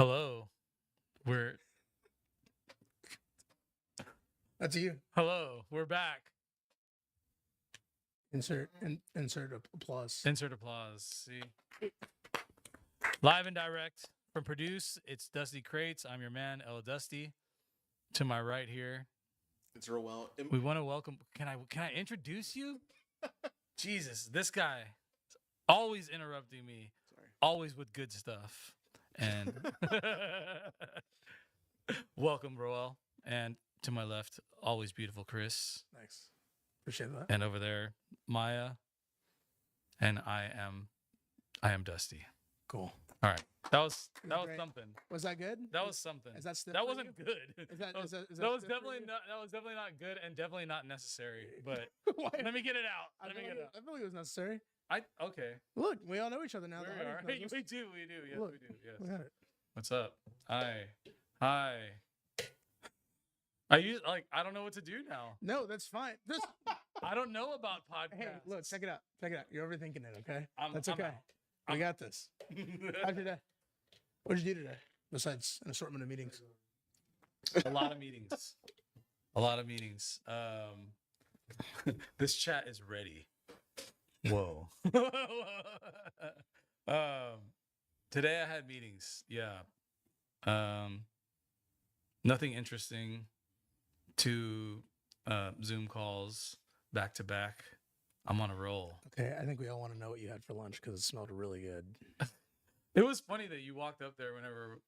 Hello. We're That's you. hello. We're back. Insert applause. Insert applause. See. Live and direct from Produce. It's Dusty Crates. I'm your man, El Dusty. To my right here. It's real well. We want to welcome can I introduce you? Jesus, this guy always interrupting me. Sorry. Always with good stuff. And welcome, Roel. And to my left, always beautiful Chris. Nice. Appreciate that. And over there, Maya. And I am Dusty. Cool. All right. That was Great. something. Was that good? That was something. Is that stiff That for wasn't you? good. Is that That was stiff definitely for you? not. That was definitely not good, and definitely not necessary. But Why? let me get it out. I Let me feel get like it out. I feel like it was necessary. Okay. Look, we all know each other now. There The we are. audience knows us. We do. Yes, Look, we do. We Yes. got it. What's up? Hi. I don't know what to do now. No, that's fine. I don't know about podcasts. Hey, look, check it out. Check it out. You're overthinking it, okay? I'm That's I'm okay. out. We got this. How's your day? What did you do today? Besides an assortment of meetings. A lot of meetings. A lot of meetings. This chat is ready. Whoa. Today I had meetings. Yeah. Nothing interesting. 2 Zoom calls back to back. I'm on a roll. Okay, I think we all want to know what you had for lunch because it smelled really good. It was funny that you walked up there whenever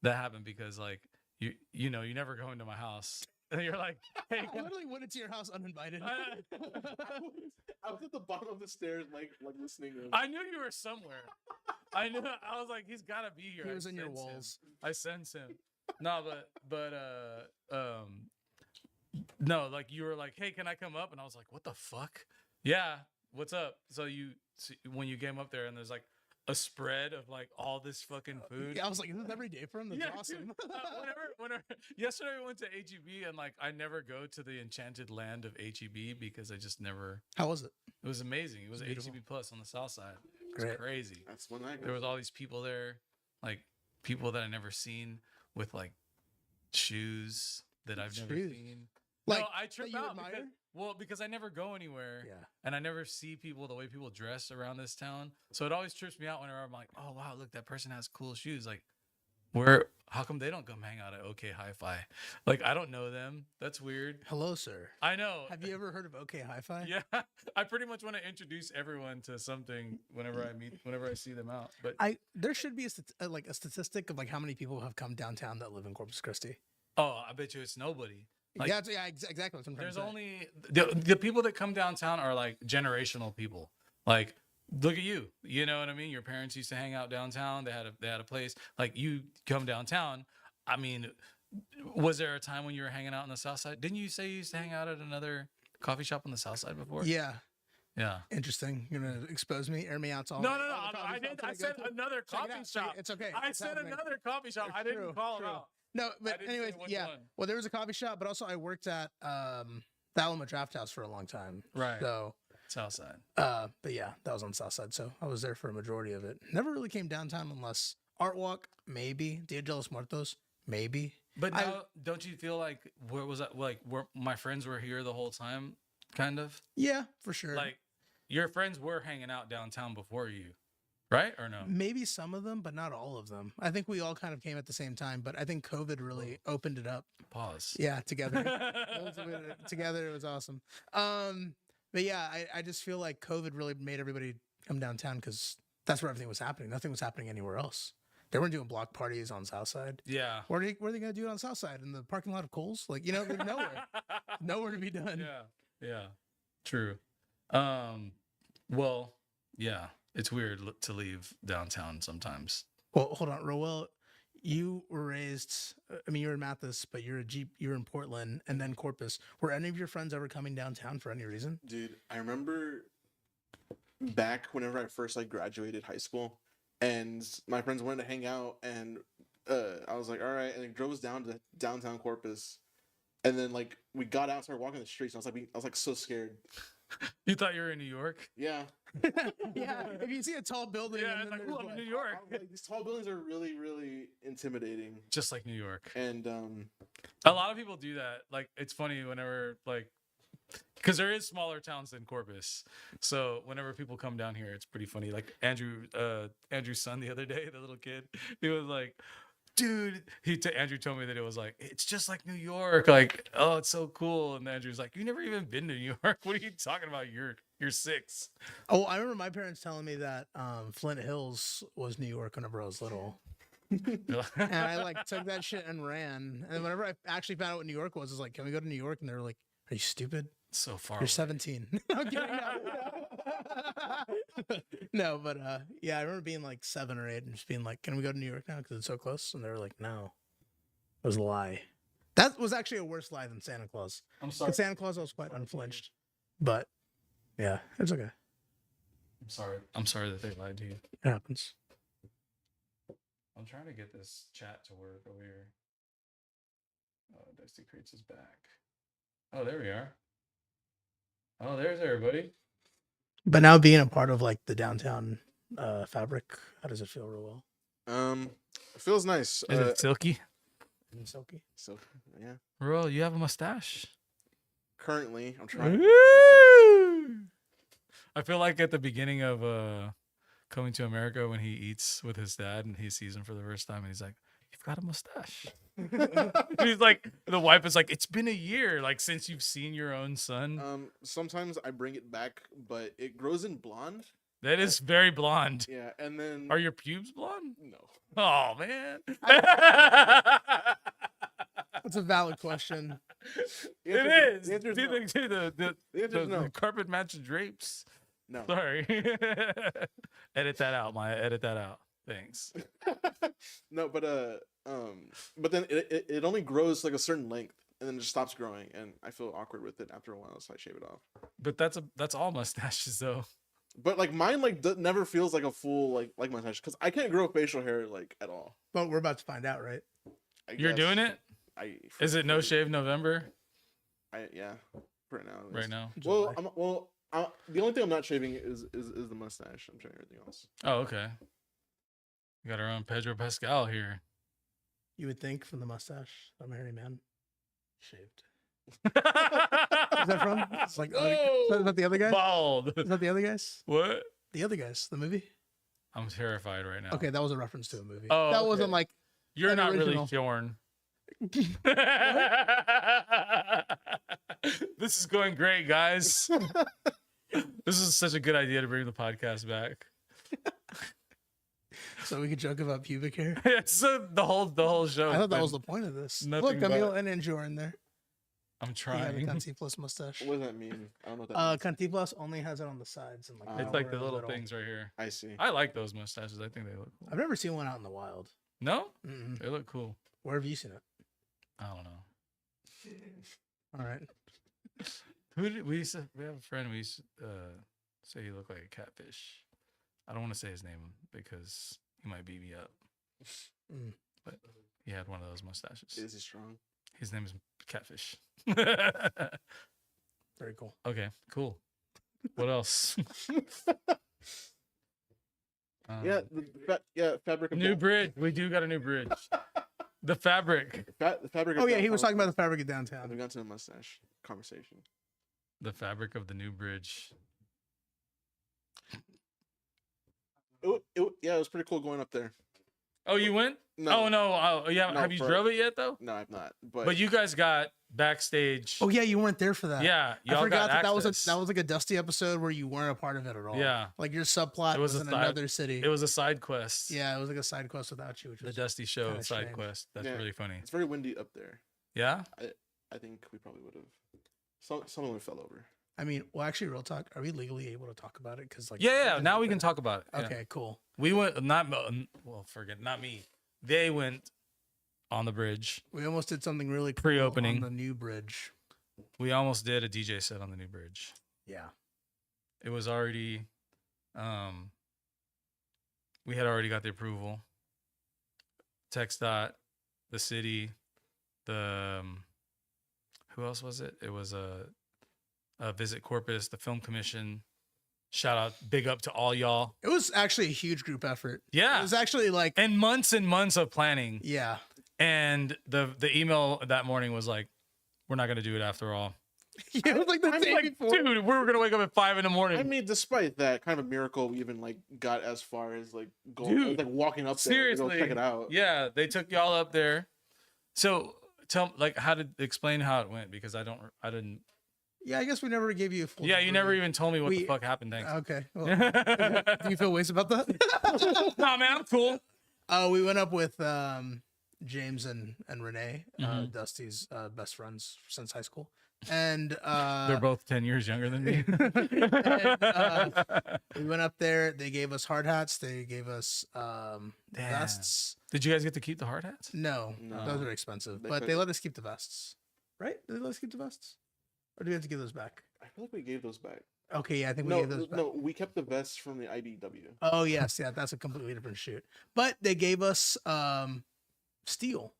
that happened because like you never go into my house. And you're like, hey, I literally went into your house uninvited. I was at the bottom of the stairs, like listening. I knew you were somewhere. I knew. I was like, he's got to be here. He I was in your sense him. walls. I sense him. No, no, like you were like, hey, can I come up? And I was like, what the fuck? Yeah, what's up? So when you came up there and there's like a spread of like all this fucking food. Yeah, I was like, is this every day for him? That's Yeah, awesome. dude, whenever yesterday we went to HEB and like I never go to the enchanted land of HEB because I just never. How was it? It was amazing. It was Beautiful. HEB Plus on the south side. It was Great. crazy. That's when I There was all these people there, like people that I never seen with like shoes that I've never Shoes? seen. Like, no, I trip you out admire? because I never go anywhere. Yeah. And I never see people the way people dress around this town. So it always trips me out whenever I'm like, oh wow, look, that person has cool shoes. Like, how come they don't come hang out at OK Hi-Fi? Like, I don't know them. That's weird. Hello, sir. I know. Have you ever heard of OK Hi-Fi? Yeah. I pretty much want to introduce everyone to something whenever I see them out. But There should be a statistic of like how many people have come downtown that live in Corpus Christi. oh, I bet you it's nobody. Like, Exactly what I'm trying there's to say. only the people that come downtown are like generational people. Like, look at you. You know what I mean? Your parents used to hang out downtown. They had a place. Like, you come downtown. I mean, was there a time when you were hanging out on the south side? Didn't you say you used to hang out at another coffee shop on the south side before? Yeah. Yeah. Interesting. You're gonna expose me, air me out to all. No, all no, the no. coffee I shops did. that I go said to. another Check it coffee out. shop. It's okay. I It's said happening. another coffee shop. I didn't True, call true. it out. No, but didn't say anyways, which yeah. one. Well, there was a coffee shop, but also I worked at the Alamo Draft House for a long time. Right. So, South side. but yeah, that was on the south side. So I was there for a majority of it. Never really came downtown unless Art Walk, maybe. Dia de los Muertos, maybe. But now, don't you feel like where was that? Like, where my friends were here the whole time, kind of. Yeah, for sure. Like, your friends were hanging out downtown before you, right? Or no? Maybe some of them, but not all of them. I think we all kind of came at the same time, but I think COVID really opened it up. Pause. Yeah, together. Together, it was awesome. But yeah, I just feel like COVID really made everybody come downtown because that's where everything was happening. Nothing was happening anywhere else. They weren't doing block parties on Southside. Yeah. Where are they going to do it on Southside? In the parking lot of Kohl's? Like, there's nowhere. Nowhere to be done. Yeah. Yeah. True. Well, yeah. It's weird to leave downtown sometimes. Well, hold on, Roel. You were raised. You're in Mathis, but you're in Portland and then Corpus. Were any of your friends ever coming downtown for any reason? Dude, I remember back whenever I first graduated high school, and my friends wanted to hang out, and I was like, all right, and it drove us down to downtown Corpus, and then we got out, started walking the streets, and I was so scared. You thought you were in New York? Yeah, Yeah, if you see a tall building, Yeah, and it's then like, there's "Ooh, I'm in like- New York. Like, these tall buildings are really, really intimidating. Just like New York. And A lot of people do that. Like, it's funny whenever, like, because there is smaller towns than Corpus. So whenever people come down here, it's pretty funny. Like Andrew's son the other day, the little kid, he was like, dude, Andrew told me that it was like, it's just like New York. Like, oh, it's so cool. And Andrew's like, you never even been to New York. What are you talking about? You're 6. Oh, I remember my parents telling me that Flint Hills was New York whenever I was little. And I like took that shit and ran. And whenever I actually found out what New York was, I was like, "Can we go to New York?" And they were like, "Are you stupid? So far. You're away. 17." I'm kidding. No, but yeah, I remember being like 7 or 8 and just being like, "Can we go to New York now? Because it's so close." And they were like, "No." It was a lie. That was actually a worse lie than Santa Claus. I'm sorry. With Santa Claus, I was quite unflinched. But yeah, it's okay. I'm sorry that they lied to you. It happens. I'm trying to get this chat to work over here. Oh, Dusty Crates is back. Oh, there we are. Oh, there's everybody. But now being a part of like the downtown fabric, how does it feel real well? it feels nice. Is it silky? And silky. So yeah. Bro, you have a mustache. Currently, I'm trying. I feel like at the beginning of Coming to America when he eats with his dad and he sees him for the first time and he's like, "You've got a mustache." And he's like, the wife is like, "It's been a year, like since you've seen your own son." Sometimes I bring it back, but it grows in blonde. That is very blonde. Yeah, and then Are your pubes blonde? no. Oh man. That's a valid question. The answer- It is. The answer is Dude, no. The answer is no. the carpet matching drapes. No. Sorry. Edit that out, Maya. Edit that out. Thanks. No, but then it only grows like a certain length, and then it just stops growing, and I feel awkward with it after a while, so I shave it off. But that's all mustaches though. But like mine, like never feels like a full like mustache because I can't grow facial hair like at all. But we're about to find out, right? I You're guess. doing it? Is it no shave November Yeah, for right now. at right least. now? Well, the only thing I'm not shaving is the mustache. I'm shaving everything else. Oh, okay. We got our own Pedro Pascal here. You would think from the mustache, I'm a hairy man. Shaved. Is Is that from? It's like, is that the other guys? Bald. Is that the other guys? What? The other guys, the movie? I'm terrified right now. Okay, that was a reference to a movie. Oh, that okay. wasn't like, You're an not original. really shorn. This is going great, guys. This is such a good idea to bring the podcast back. so we could joke about pubic hair. So the whole show. I thought that has was been- the point of this. nothing Look, Camille but- and Andrew are in there. I'm He had a trying. Cantinflas mustache. What does that mean? I don't know what that means. Cantinflas only has it on the sides and like. It's like the nowhere in little middle. things right here. I see. I like those mustaches. I think they look cool. I've never seen one out in the wild. No, Mm-mm. they look cool. Where have you seen it? I don't know. All right. Who did we used to, we have a friend we used to say he looked like a catfish. I don't want to say his name because he might beat me up. Mm. But he had one of those mustaches. Is he strong? His name is Catfish. Very cool. Okay, cool. What else? Fabric of New down- bridge. We do got a new bridge. The fabric. the fabric. Of Oh yeah, he was talking downtown. about the fabric of downtown. We got to the mustache conversation. The fabric of the new bridge. Yeah, it was pretty cool going up there. Oh, you went? No, Oh no. Oh yeah. No, Have you for- drove it yet though? no, I've not. But, But you guys got backstage. Oh yeah, you weren't there for that. Yeah, I y'all forgot got that was access. that was like a Dusty episode where you weren't a part of it at all. Yeah. like your subplot It was was a in side- another city. It was a side quest. Yeah, it was like a side quest without you, which The was Dusty Show kinda side strange. quest. That's Yeah. really funny. it's very windy up there. Yeah. I think we probably would have. Someone would have fell over. I mean, well, actually, real talk. Are we legally able to talk about it? Because like, Yeah. Now we can talk about it. Yeah. Okay, cool. We went. Not well. Forget. Not me. They went on the bridge. We almost did something really cool Pre-opening. on the new bridge. We almost did a DJ set on the new bridge. Yeah. It was already. We had already got the approval. TxDOT, the city, the who else was it? It was a Visit Corpus, the Film Commission, Shout out, big up to all y'all. It was actually a huge group effort. Yeah. It was actually like, And months of planning. yeah. And the email that morning was like, we're not gonna do it after all. Yeah, it was like the day Like, before. dude, we were gonna wake up at 5 a.m. I mean, despite that, kind of a miracle we even like got as far as like going, Dude, like walking up there to seriously, go check it out. Yeah, they took y'all up there. So explain how it went, because I didn't. Yeah, I guess we never gave you a full. Yeah, you never debrief. even told me what the We- fuck happened. Thanks. Okay. Well, do you feel ways about that? Nah, man, I'm cool. We went up with James and Renee, Mhm. Dusty's best friends since high school, and They're both 10 years younger than me. and, we went up there. They gave us hard hats. They gave us Damn. vests. Did you guys get to keep the hard hats? No, No. those are expensive, They but could- they let us keep the vests. Right? Did they let us keep the vests? Or do we have to give those back? I feel like we gave those back. Okay, yeah, I think we No, gave those back. no, we kept the vests from the IBW. Oh yes, yeah, that's a completely different shoot. But they gave us steel.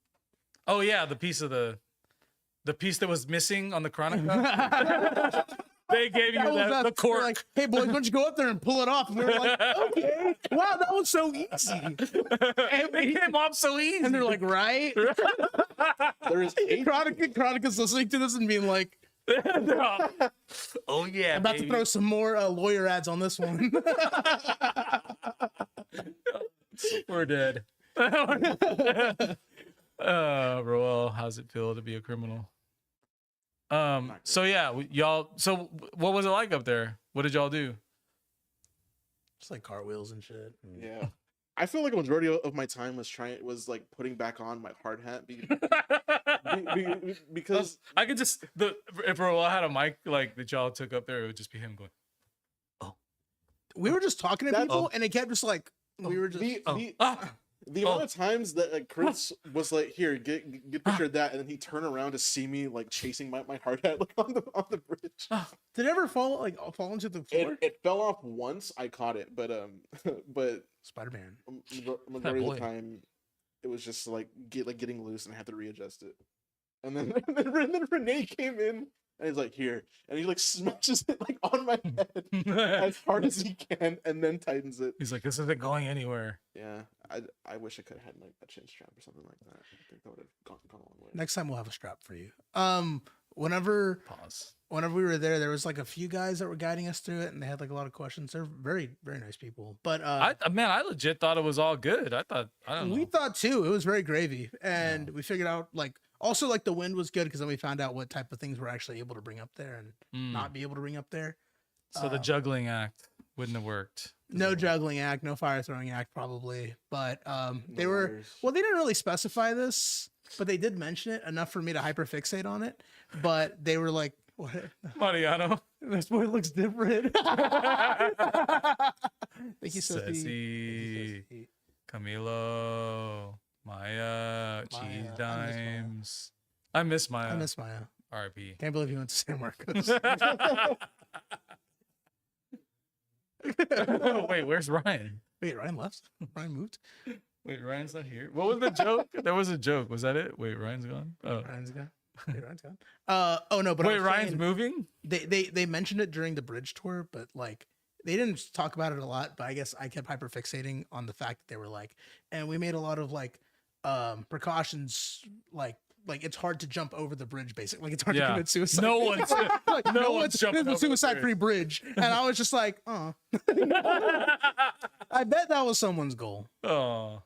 Oh yeah, the piece that was missing on the Chronica. They gave you That was the us. They're cork. like, hey boys, why don't you go up there and pull it off? And we were like, okay, wow, that was so easy. They came off so easy. And they're like, right? There is 8 Chronica's listening to this and being like, oh yeah, about baby. to throw some more lawyer ads on this one. We're dead. Roel, how's it feel to be a criminal? So yeah, y'all. So what was it like up there? What did y'all do? Just like cartwheels and shit. Yeah. I feel like a majority of my time was like putting back on my hard hat because I could just if Roel had a mic like that y'all took up there, it would just be him going. We were just talking to That's- people and it kept just like, we were just, the amount of times that like Chris was like, "Here, get a picture of that," and then he turned around to see me like chasing my hard hat like on the bridge. did it ever fall into the floor? It fell off once. I caught it, but but Spider-Man. majority of boy. the time, it was just like getting loose, and I had to readjust it. And then then Renee came in, and he's like, "Here," and he like smashes it like on my head as hard as he can, and then tightens it. He's like, this isn't going anywhere. Yeah, I wish I could have had like a chin strap or something like that. I think that would have gone a long way. Next time we'll have a strap for you. Whenever Pause. we were there was like a few guys that were guiding us through it and they had like a lot of questions. They're very, very nice people. But I legit thought it was all good. I don't know. we thought too, it was very gravy. And we figured out like also like the wind was good because then we found out what type of things we're actually able to bring up there and Mm. not be able to bring up there. So the juggling act wouldn't have worked. No juggling act, no fire throwing act probably. But they No were ladders. well, they didn't really specify this, but they did mention it enough for me to hyperfixate on it. But they were like, what? Mariano. This boy looks different. Thank you, Sophie. Ceci, Camilo, Maya, Cheese I miss Maya. Dimes. I miss Maya. I miss Maya. RP. Can't believe he went to San Marcos. Wait, where's Ryan? Wait, Ryan left? Ryan moved? Wait, Ryan's not here. What was the joke? There was a joke. Was that it? Wait, Ryan's gone. Oh, Ryan's gone. Wait, Ryan's gone. Oh no, but I wait, was Ryan's saying, moving. they mentioned it during the bridge tour, but like they didn't talk about it a lot. But I guess I kept hyperfixating on the fact that they were like, and we made a lot of like precautions, like it's hard to jump over the bridge, basically. Like it's hard to Yeah. commit suicide. No one's. like, no one's jumping This over is the a suicide-free bridge, and I was just like, oh. I bet that was someone's goal. Oh,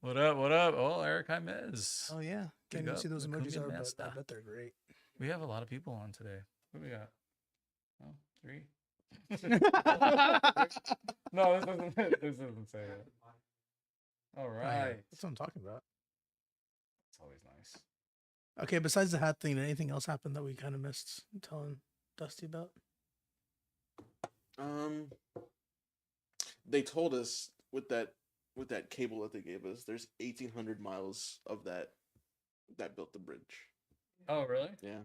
what up? What up? Oh, Eric Jaimez. Oh yeah, Big can't even up see those the emojis Cumbia are, but Master. I bet they're great. We have a lot of people on today. What do we got? Oh, 3. No, this doesn't. This doesn't say it. All Oh, yeah, right. that's what I'm talking about. It's always nice. Okay, besides the hat thing, did anything else happen that we kind of missed telling Dusty about? They told us with that cable that they gave us, there's 1,800 miles of that built the bridge. Oh, really? Yeah.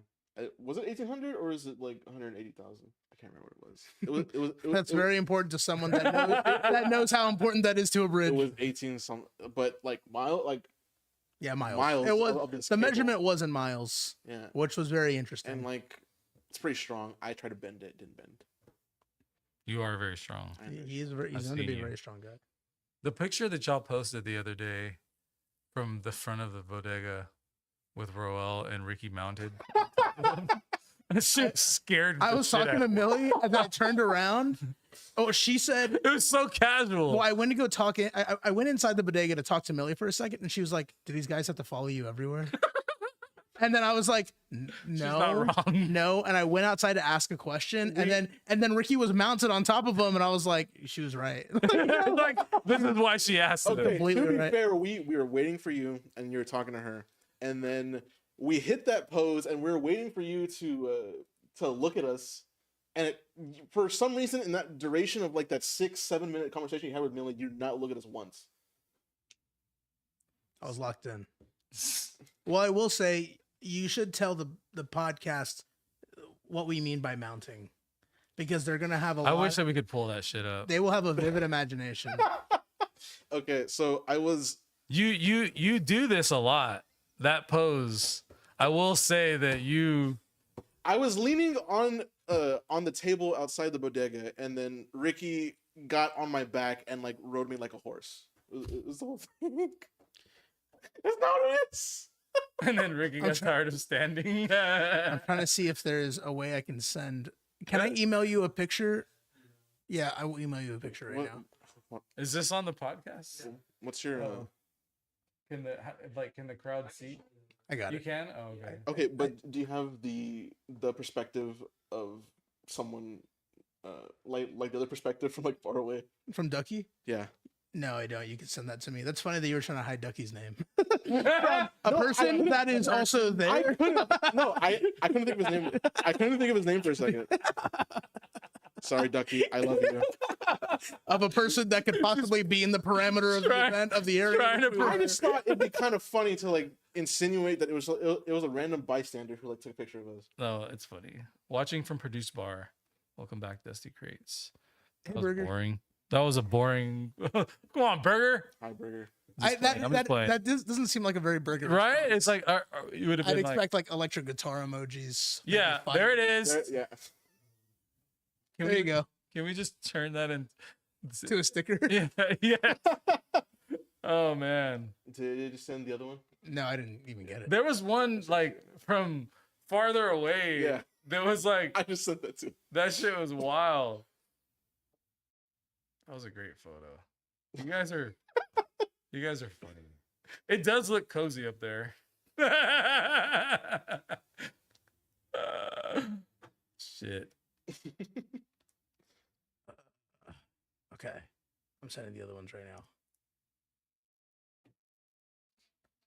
Was it 1,800 or is it like 180,000? I can't remember what it was. It was That's very important to someone that knows, that knows how important that is to a bridge. It was 18 some, but like yeah, miles. miles It was of this the cable. measurement was in miles, Yeah. which was very interesting. And like it's pretty strong. I tried to bend it, didn't bend. You are very strong. I know. He's I've going to be seen a you. very strong guy. The picture that y'all posted the other day from the front of the bodega with Roel and Ricky mounted. That shit scared I the was shit talking out to of me. Millie and then I turned around. Oh, she said, It was so casual. well, I went to go talk. I went inside the bodega to talk to Millie for a second, and she was like, "Do these guys have to follow you everywhere?" And then I was like, not "No, wrong. no." And I went outside to ask a question, and then Ricky was mounted on top of him, and I was like, "She was right." Like, this is why she asked Okay, them. Completely to be right. fair, we were waiting for you, and you were talking to her, and then we hit that pose, and we were waiting for you to look at us, and it, for some reason, in that duration of like that 6-7 minute conversation you had with Millie, you did not look at us once. I was locked in. Well, I will say you should tell the podcast what we mean by mounting, because they're gonna have a I lot. wish that we could pull that shit up. They will have a vivid imagination. Okay, so I was You do this a lot. That pose. I will say that you leaning on the table outside the bodega, and then Ricky got on my back and like rode me like a horse. It was the whole thing. That's not what it is. and then Ricky got tired of standing. I'm trying to see if there's a way I can send. Can I email you a picture? Yeah, I will email you a picture right now. Is this on the podcast? What's your Can the crowd see? I got You it. can? Oh, okay. okay, but do you have the perspective of someone like the other perspective from like far away? From Ducky? Yeah. No, I don't. You can send that to me. That's funny that you were trying to hide Ducky's name. Yeah. A No, person I- that is also I there. couldn't, no, I couldn't think of his name. I couldn't think of his name for a second. Sorry, Ducky. I love you. Of a person that could possibly be in the parameter of the Try- event of the area. trying to which we were I in. just thought it'd be kind of funny to like insinuate that it was a random bystander who like took a picture of us. No, it's funny. Watching from Produce Bar. Welcome back, Dusty Crates. Hey, That was Burger. boring. That was a boring. Come on, Burger. Hi, Burger. Just playing. I'm just playing. that doesn't seem like a very burger. Right? response. It's like you would have I'd been like, expect like electric guitar emojis. maybe yeah, fire. there it is. Yeah. Can There we, you go. Can we just turn that in? To a sticker. Yeah, yeah. Oh man, Did you just send the other one? No, I didn't even get it. there was one like from farther away. Yeah. There was like I just sent that too. that shit was wild. That was a great photo. You guys are funny. It does look cozy up there. Shit. Okay. I'm sending the other ones right now.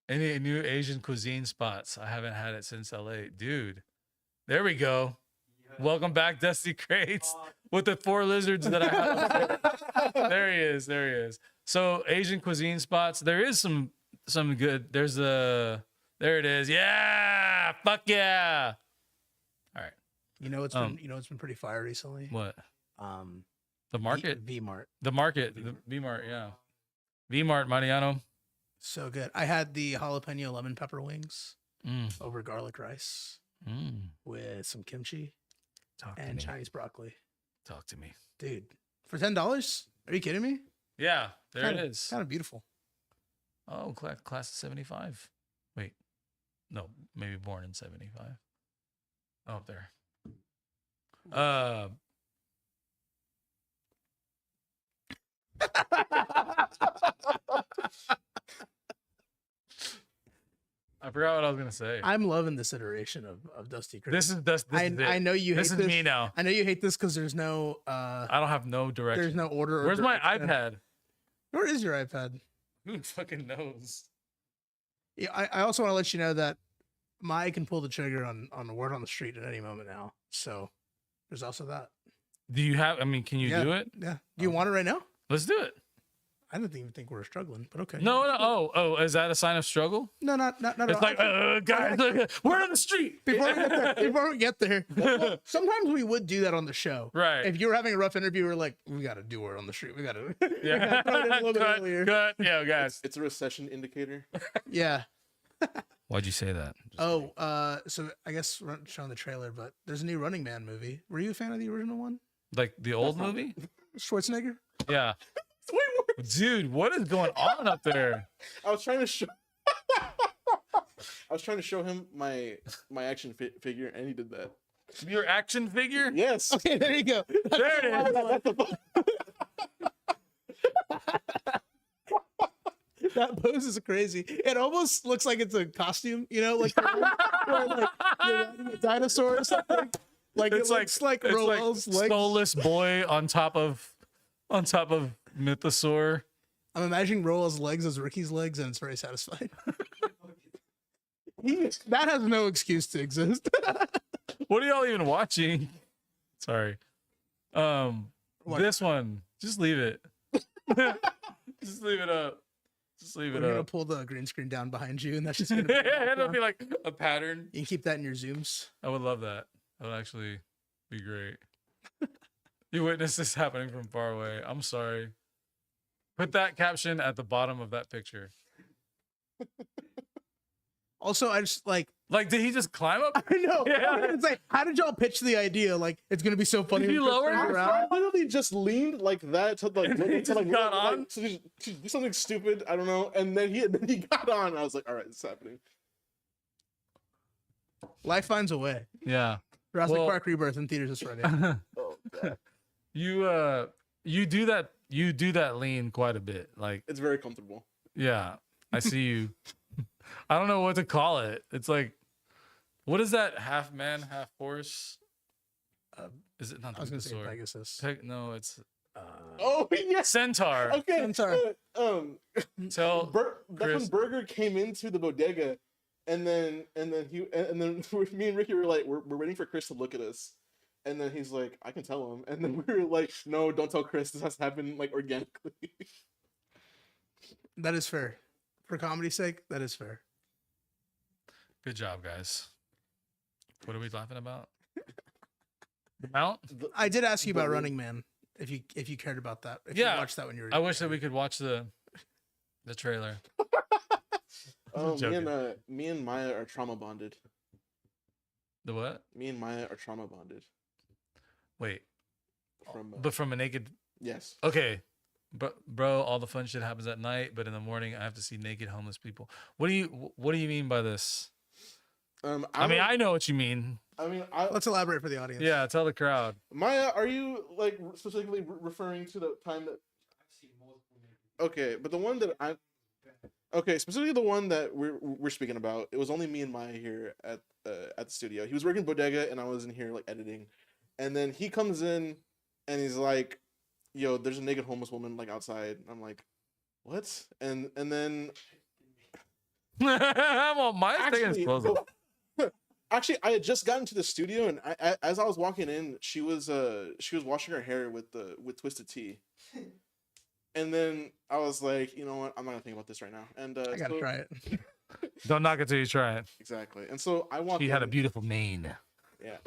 Any new Asian cuisine spots? I haven't had it since LA. Dude. There we go. Welcome back, Dusty Crates, with the 4 lizards that I have. There he is. There he is. So Asian cuisine spots. There is some good. There it is. Yeah. Fuck yeah. All right. You know it's been it's been pretty fire recently. What? Um The market. V Mart. The market. The V-Mart. Yeah. V-Mart, Mariano. So good. I had the jalapeno lemon pepper wings Mm, over garlic rice mm. with some kimchi Talk to and me. Chinese broccoli. Talk to me. Dude, for $10? Are you kidding me? Yeah. There Kinda- it is. Kind of beautiful. Oh, class of 75. Wait. No, maybe born in 75. Oh, up there. I forgot what I was gonna say. I'm loving this iteration of Dusty Crates. This is I it. know you This hate is this. me now. I know you hate this because there's no I don't have no direction. there's no order. or Where's my direction. iPad? Where is your iPad? Who fucking knows? Yeah, I also want to let you know that Mai can pull the trigger on a word on the street at any moment now. So there's also that. Do you have? I mean, can you Yeah. do it? Yeah. Do you want it right now? Let's do it. I didn't even think we were struggling, but okay. No. Oh, is that a sign of struggle? No, not at It's all. like, guys, look, we're on the street. Before we get there, sometimes we would do that on the show. Right. If you were having a rough interview, we're like, we got to do it on the street. We got to. Yeah. throw it in a little bit earlier. cut. Yeah, guys. It's a recession indicator. Yeah. Why'd you say that? Oh, so I guess we're not showing the trailer, but there's a new Running Man movie. Were you a fan of the original one? Like the old not- movie? Schwarzenegger. Yeah. It's way worse. Dude, what is going on up there? I was trying to show. I was trying to show him my action figure, and he did that. Your action figure? Yes. Okay, there you go. There it is. That's the- That pose is crazy. It almost looks like it's a costume, you know, like, where, like you're riding a dinosaur or something. Like It's it looks like it's Roel's legs. Soulless boy on top of Mythosaur. I'm imagining Roel's legs as Ricky's legs, and it's very satisfying. That has no excuse to exist. What are y'all even watching? Sorry. What? This one. Just leave it. Just leave it up. Just leave We're it gonna up. pull the green screen down behind you, and that's just gonna be It'll be like a pattern. you can keep that in your zooms. I would love that. That would actually be great. You witnessed this happening from far away. I'm sorry. Put that caption at the bottom of that picture. Also, I just like Like, did he just climb up? I know. Yeah. It's like, how did y'all pitch the idea? Like, it's gonna be so funny. Did when you Chris lower turns it? around. I literally just leaned like that to like, And then he to, like, just got like, on? to do something stupid. I don't know. And then he got on. And I was like, all right, it's happening. Life finds a way. Yeah. Jurassic Well- Park Rebirth in theaters this Friday. Oh, God. You do that lean quite a bit. Like, It's very comfortable. yeah, I see you. I don't know what to call it. It's like, what is that? Half man, half horse? Is it not I was gonna say Mythosaur? Pegasus. No, it's Oh yes. Centaur. Okay. I'm sorry. Tell That's Chris. when Burger came into the bodega, and then me and Ricky were like, we're waiting for Chris to look at us, and then he's like, I can tell him, and then we were like, no, don't tell Chris. This has to happen like organically. That is fair. For comedy's sake, that is fair. Good job, guys. What are we laughing about? The mount? I did ask you about The- Running Man. If you cared about that. If Yeah, you watched that when you were. I wish that we could watch the trailer. Oh, Joking. me and Maya are trauma bonded. The what? Me and Maya are trauma bonded Wait, from but from a naked. yes. Okay, but bro, all the fun shit happens at night, but in the morning I have to see naked homeless people. What do you mean by this? I mean, I know what you mean. Let's elaborate for the audience. Yeah, tell the crowd. Maya, are you like specifically referring to the time that? Okay, but the one that I. Okay, specifically the one that we're speaking about. It was only me and Maya here at the studio. He was working bodega, and I was in here like editing, and then he comes in, and he's like, "Yo, there's a naked homeless woman like outside." I'm like, "What?" And then Well, my thing is actually, close. actually, I had just gotten to the studio, and as I was walking in, she was washing her hair with Twisted Tea. And then I was like, you know what? I'm not gonna think about this right now. And I gotta try it. Don't knock it till you try it. Exactly. And so I walked. He had a in- beautiful mane. Yeah.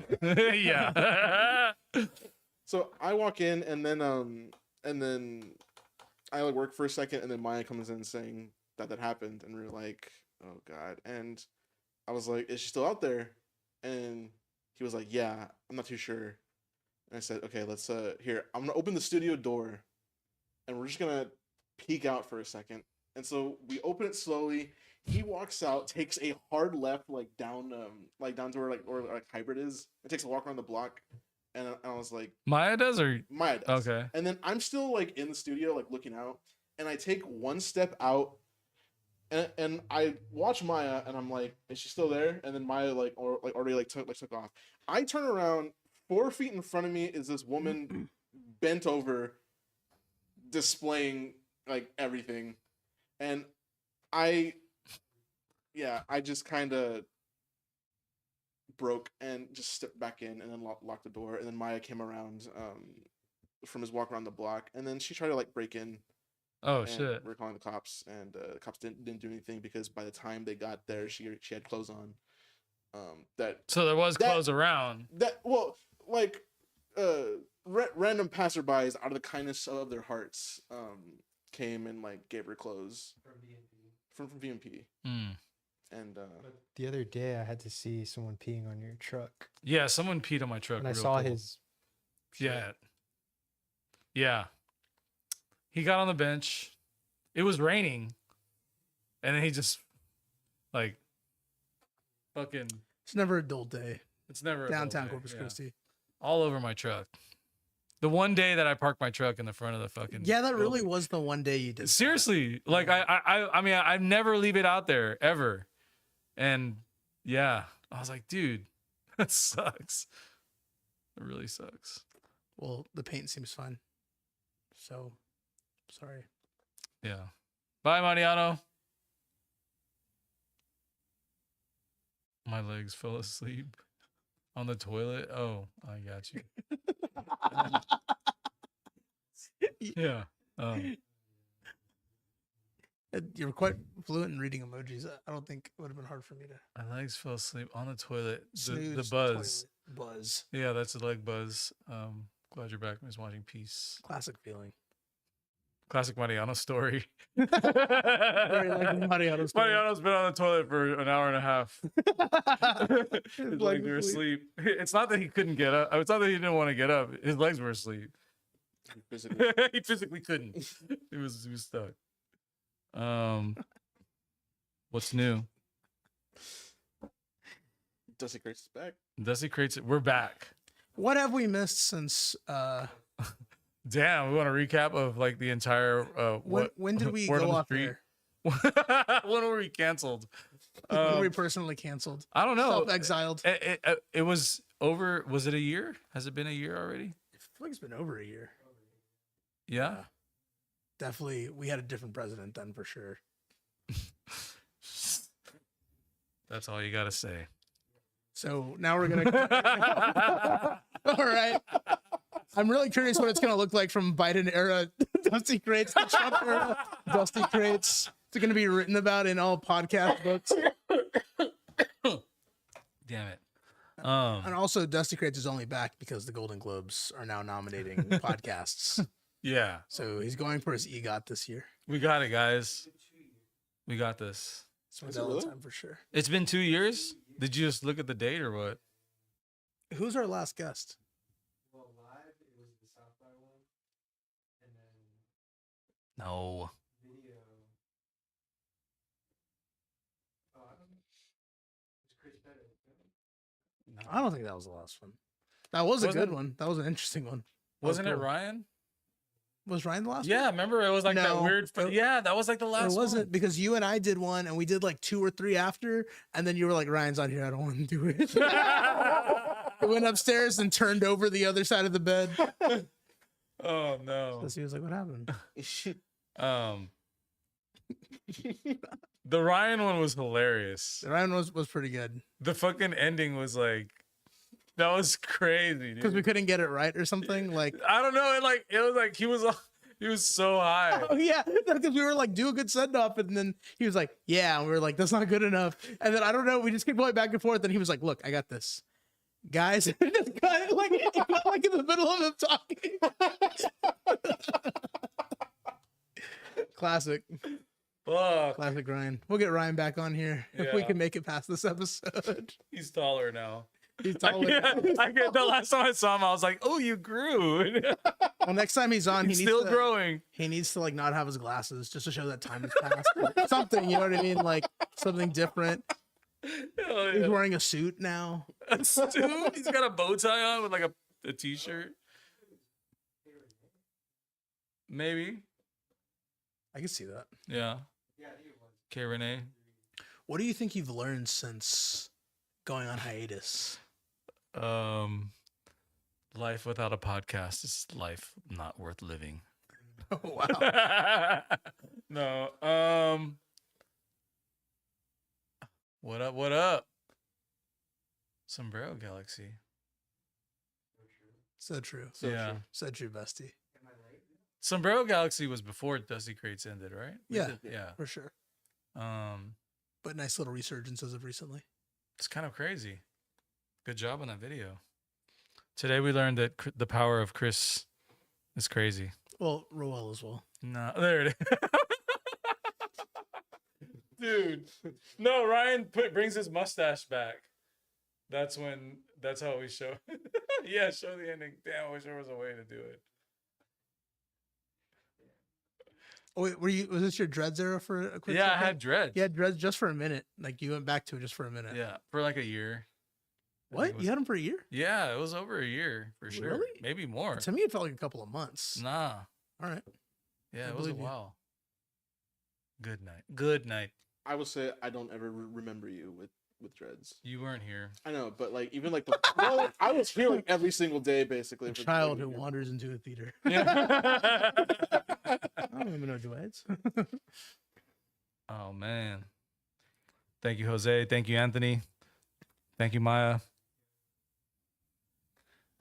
Yeah. So I walk in, and then I like work for a second, and then Maya comes in saying that happened, and we're like, oh God. And I was like, is she still out there? And he was like, yeah, I'm not too sure. And I said, okay, let's here. I'm gonna open the studio door, and we're just gonna peek out for a second. And so we open it slowly. He walks out, takes a hard left, like down to where Hybrid is. It takes a walk around the block, and I was like, Maya does or Maya does. okay. And then I'm still like in the studio, like looking out, and I take one step out, and I watch Maya, and I'm like, is she still there? And then Maya already took off. I turn around, 4 feet in front of me is this woman bent over, displaying like everything, and I just kind of broke and just stepped back in, and then locked the door. And then Maya came around from his walk around the block, and then she tried to like break in. Oh and shit. We're calling the cops, and the cops didn't do anything because by the time they got there, she had clothes on. So there was clothes around. Random passerbys out of the kindness of their hearts came and like gave her clothes from VMP. Hmm. And The other day, I had to see someone peeing on your truck, Yeah, someone peed on my truck. and I real saw cool. his. Yeah, Yeah. He got on the bench. It was raining. And then he just like fucking It's never a dull day. it's never a dull Downtown day. Corpus Yeah. Christi. All over my truck. The one day that I parked my truck in the front of the fucking Yeah, that really building. was the one day you did. Seriously, like I mean, I never leave it out there ever, and yeah, I was like, dude, that sucks. It really sucks. Well, the paint seems fun. So, sorry. Yeah. Bye, Mariano. My legs fell asleep on the toilet. Oh, I got you. Yeah. You're quite fluent in reading emojis. I don't think it would have been hard for me to My legs fell asleep on the toilet. The snooze buzz. toilet buzz. Yeah, that's the leg buzz. Glad you're back, Miss Watching Peace. Classic feeling. Classic Mariano story. Very likely Mariano's story. Mariano's been on the toilet for an hour and a half. His His legs legs were asleep. asleep. It's not that he couldn't get up. It's not that he didn't want to get up. His legs were asleep. Physically. He physically couldn't. He was stuck. What's new? Dusty Crates is back. Dusty Crates. We're back. What have we missed since Damn, we want a recap of like the entire when did we Word on go the off Street? there? When were we canceled? When were we personally canceled? I don't know. Self-exiled. It was over. Was it a year? Has it been a year already? I feel like it's been over a year. Yeah. Definitely, we had a different president then for sure. That's all you gotta say. So now we're gonna. All right. I'm really curious what it's gonna look like from Biden era Dusty Crates to Trump era Dusty Crates. It's gonna be written about in all podcast books. Damn it. And also, Dusty Crates is only back because the Golden Globes are now nominating podcasts. Yeah, So he's going for his EGOT this year. we got it, guys. We got this. So Is it's it all the really? time for sure. It's been 2 years. Did you just look at the date or what? Who's our last guest? Well, live it was the South by one, and then No. video. Oh, I don't know. It's Chris Pettit. I don't think that was the last one. That was a Wasn't- good one. That was an interesting one. That was Wasn't it cool. Ryan? Was Ryan the last one? Yeah, remember it was like that No, weird. it- Yeah, that was like the last It wasn't one. because you and I did one and we did like 2 or 3 after, and then you were like, Ryan's on here. I don't want to do it. I went upstairs and turned over the other side of the bed. Oh no. So he was like, what happened? Um, the Ryan one was hilarious. Ryan was pretty good The fucking ending was like, that was crazy, because we dude. couldn't get it right or something. Like, I don't know. It was like he was so high. oh yeah, because we were like, do a good send off, and then he was like, yeah, and we were like, that's not good enough. And then I don't know, we just kept going back and forth, and he was like, look, I got this, guys. This guy, like, he got, like in the middle of him talking. Classic, Fuck. classic Ryan. We'll get Ryan back on here if we Yeah. can make it past this episode. He's taller now. He's I taller. get the last time I saw him, I was like, "Oh, you grew. Well, next time he's on, He's still growing." He needs to like not have his glasses just to show that time has passed. Something, you know what I mean? Like something different. Hell He's yeah. wearing a suit now. Dude, he's got a bow tie on with like a t-shirt. Maybe. I can see that. Yeah. Yeah, I think it was. K Renee. What do you think you've learned since going on hiatus? Life without a podcast is life not worth living. Oh wow. No. What up? What up? Sombrero Galaxy. So true. Yeah. So true, bestie. Am I late? Sombrero Galaxy was before Dusty Crates ended, right? Yeah. Yeah. For sure. But nice little resurgence as of recently. It's kind of crazy. Good job on that video. Today we learned that the power of Chris is crazy. Well, Roel as well. No, there it is. Dude. No, Ryan brings his mustache back. That's how we show. Yeah, show the ending. Damn, I wish there was a way to do it. Oh, wait, was this your dreads era for a quick Yeah, I second? had dreads. You had dreads just for a minute. Like you went back to it just for a minute. Yeah, for like a year. I think What? it was- You had them for a year? Yeah, it was over a year for sure. Really? Maybe more. To me, it felt like a couple of months. Nah. All right. Yeah, I it was a believe you. while. Good night. Good night. I would say I don't ever remember you with dreads. You weren't here. I know, but like even like the well, I was here like every single day basically. A for child like, who a year. wanders into a theater. Yeah. I don't even know dreads. Oh man. Thank you, Jose. Thank you, Anthony. Thank you, Maya.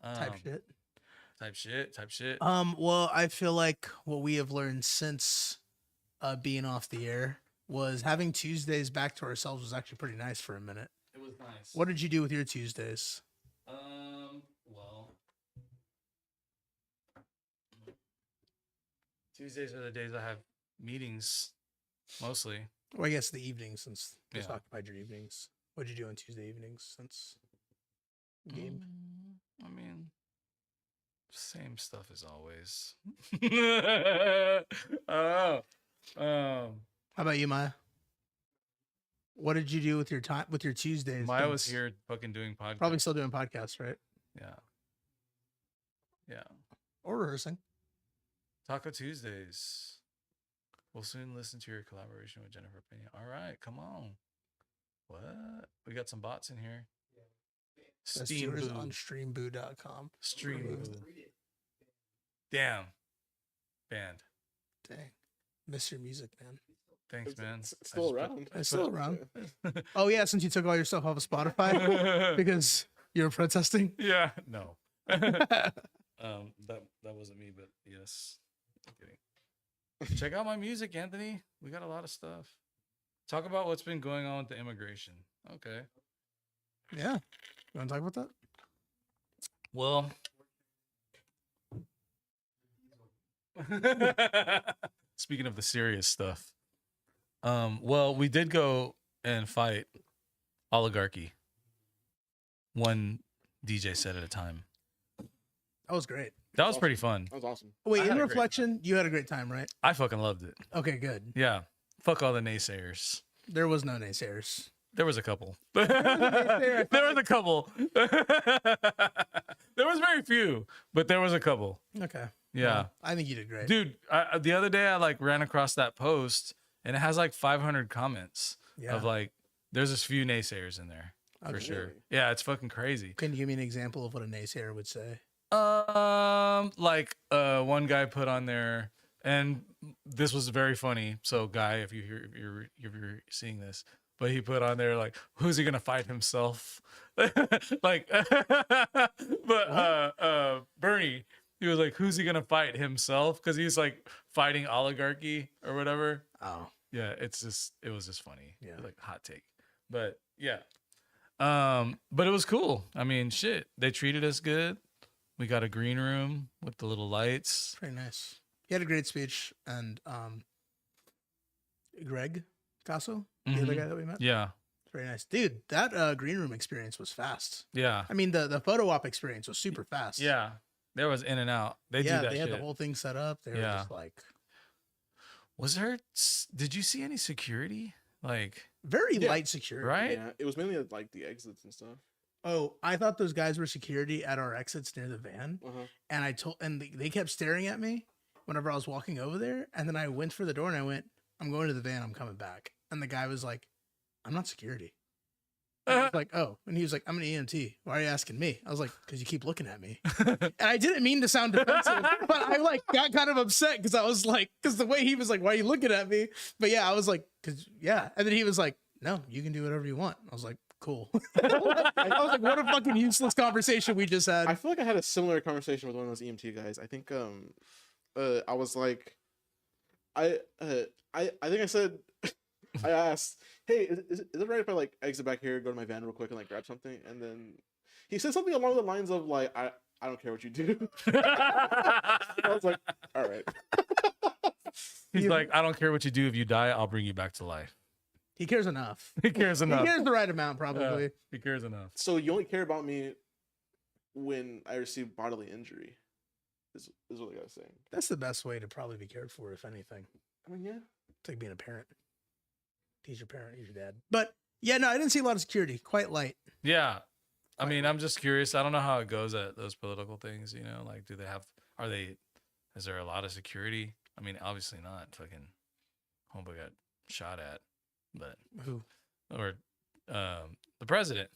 Type shit. Type shit. Type shit. Well, I feel like what we have learned since being off the air was having Tuesdays back to ourselves was actually pretty nice for a minute. It was nice. What did you do with your Tuesdays? Well, Tuesdays are the days I have meetings, mostly. Well, I guess the evenings, since this Yeah. occupied your evenings. What'd you do on Tuesday evenings since game? I mean, same stuff as always. Oh, How about you, Maya? What did you do with your time with your Tuesdays? Maya was since- here fucking doing podcasts. Probably still doing podcasts, right? Yeah. Yeah. Or rehearsing. Taco Tuesdays. We'll soon listen to your collaboration with Jennifer Pena. All right, come on. What? We got some bots in here. Best Steam viewers Boo. on streamboo.com. Stream Brilliant. Boo. Damn. Band. Dang. Miss your music, man. Thanks, man. It's I still just put- around. It's still around. Yeah. Oh yeah, since you took all your stuff off of Spotify because you were protesting. Yeah, no. that wasn't me, but yes. I'm kidding. Check out my music, Anthony. We got a lot of stuff. Talk about what's been going on with the immigration. Okay. Yeah. You want to talk about that? Well, speaking of the serious stuff, well, we did go and fight oligarchy. One DJ set at a time. That was great. That was pretty fun. That was awesome. Wait, I had in a great reflection, you had a great time, right? I fucking loved it. Okay, good. Yeah. Fuck all the naysayers. There was no naysayers. There was a couple. naysayer, I There was a couple. There was very few, but there was a couple. Okay. Yeah. Well, I think you did great. Dude, the other day I like ran across that post and it has like 500 comments Yeah. of like, there's just few naysayers in there for Okay. sure. Really? Yeah, it's fucking crazy. Can you give me an example of what a naysayer would say? Like one guy put on there, and this was very funny. So, guy, if you're seeing this, but he put on there like, who's he gonna fight himself? Like, but Bernie, he was like, who's he gonna fight himself? Because he's like fighting oligarchy or whatever. Oh. Yeah, it was just funny. Yeah. Like hot take. But yeah. But it was cool. I mean, shit. They treated us good. We got a green room with the little lights. Very nice. He had a great speech, and Greg Casso, the other Mhm. guy that we met, Yeah. very nice, dude. That green room experience was fast. Yeah. I mean, the photo op experience was super fast. Yeah. There was in and out. They yeah, do that they shit. had the whole thing set up. They were Yeah. just like Was there did you see any security? Like, very Yeah. light security. right? Yeah, it was mainly like the exits and stuff. Oh, I thought those guys were security at our exits near the van, Uh-huh. and they kept staring at me whenever I was walking over there. And then I went for the door, and I went, "I'm going to the van. I'm coming back." And the guy was like, "I'm not security." And I was like, "Oh," and he was like, "I'm an EMT. Why are you asking me?" I was like, "Because you keep looking at me." And I didn't mean to sound defensive, but I like got kind of upset because I was like, because the way he was like, "Why are you looking at me?" But yeah, I was like, "Because yeah," and then he was like, "No, you can do whatever you want." I was like, "Cool." I was like, "What a fucking useless conversation we just had." I feel like I had a similar conversation with one of those EMT guys. I think I was like I think I said I asked, "Hey, is it right if I like exit back here, go to my van real quick and like grab something?" And then he said something along the lines of like I don't care what you do. I was like, "All right." He's You- like, I don't care what you do. If you die, I'll bring you back to life. He cares enough. He cares enough. He cares the right amount, probably. Yeah, he cares enough. So you only care about me when I receive bodily injury. Is what the guy's saying. That's the best way to probably be cared for, if anything. I mean, yeah. It's like being a parent. He's your parent. He's your dad. But yeah, no, I didn't see a lot of security. Quite light. Yeah. I mean, I'm just curious. I don't know how it goes at those political things, you know, like is there a lot of security? I mean, obviously not. Fucking homeboy got shot at, but, Who? or the president.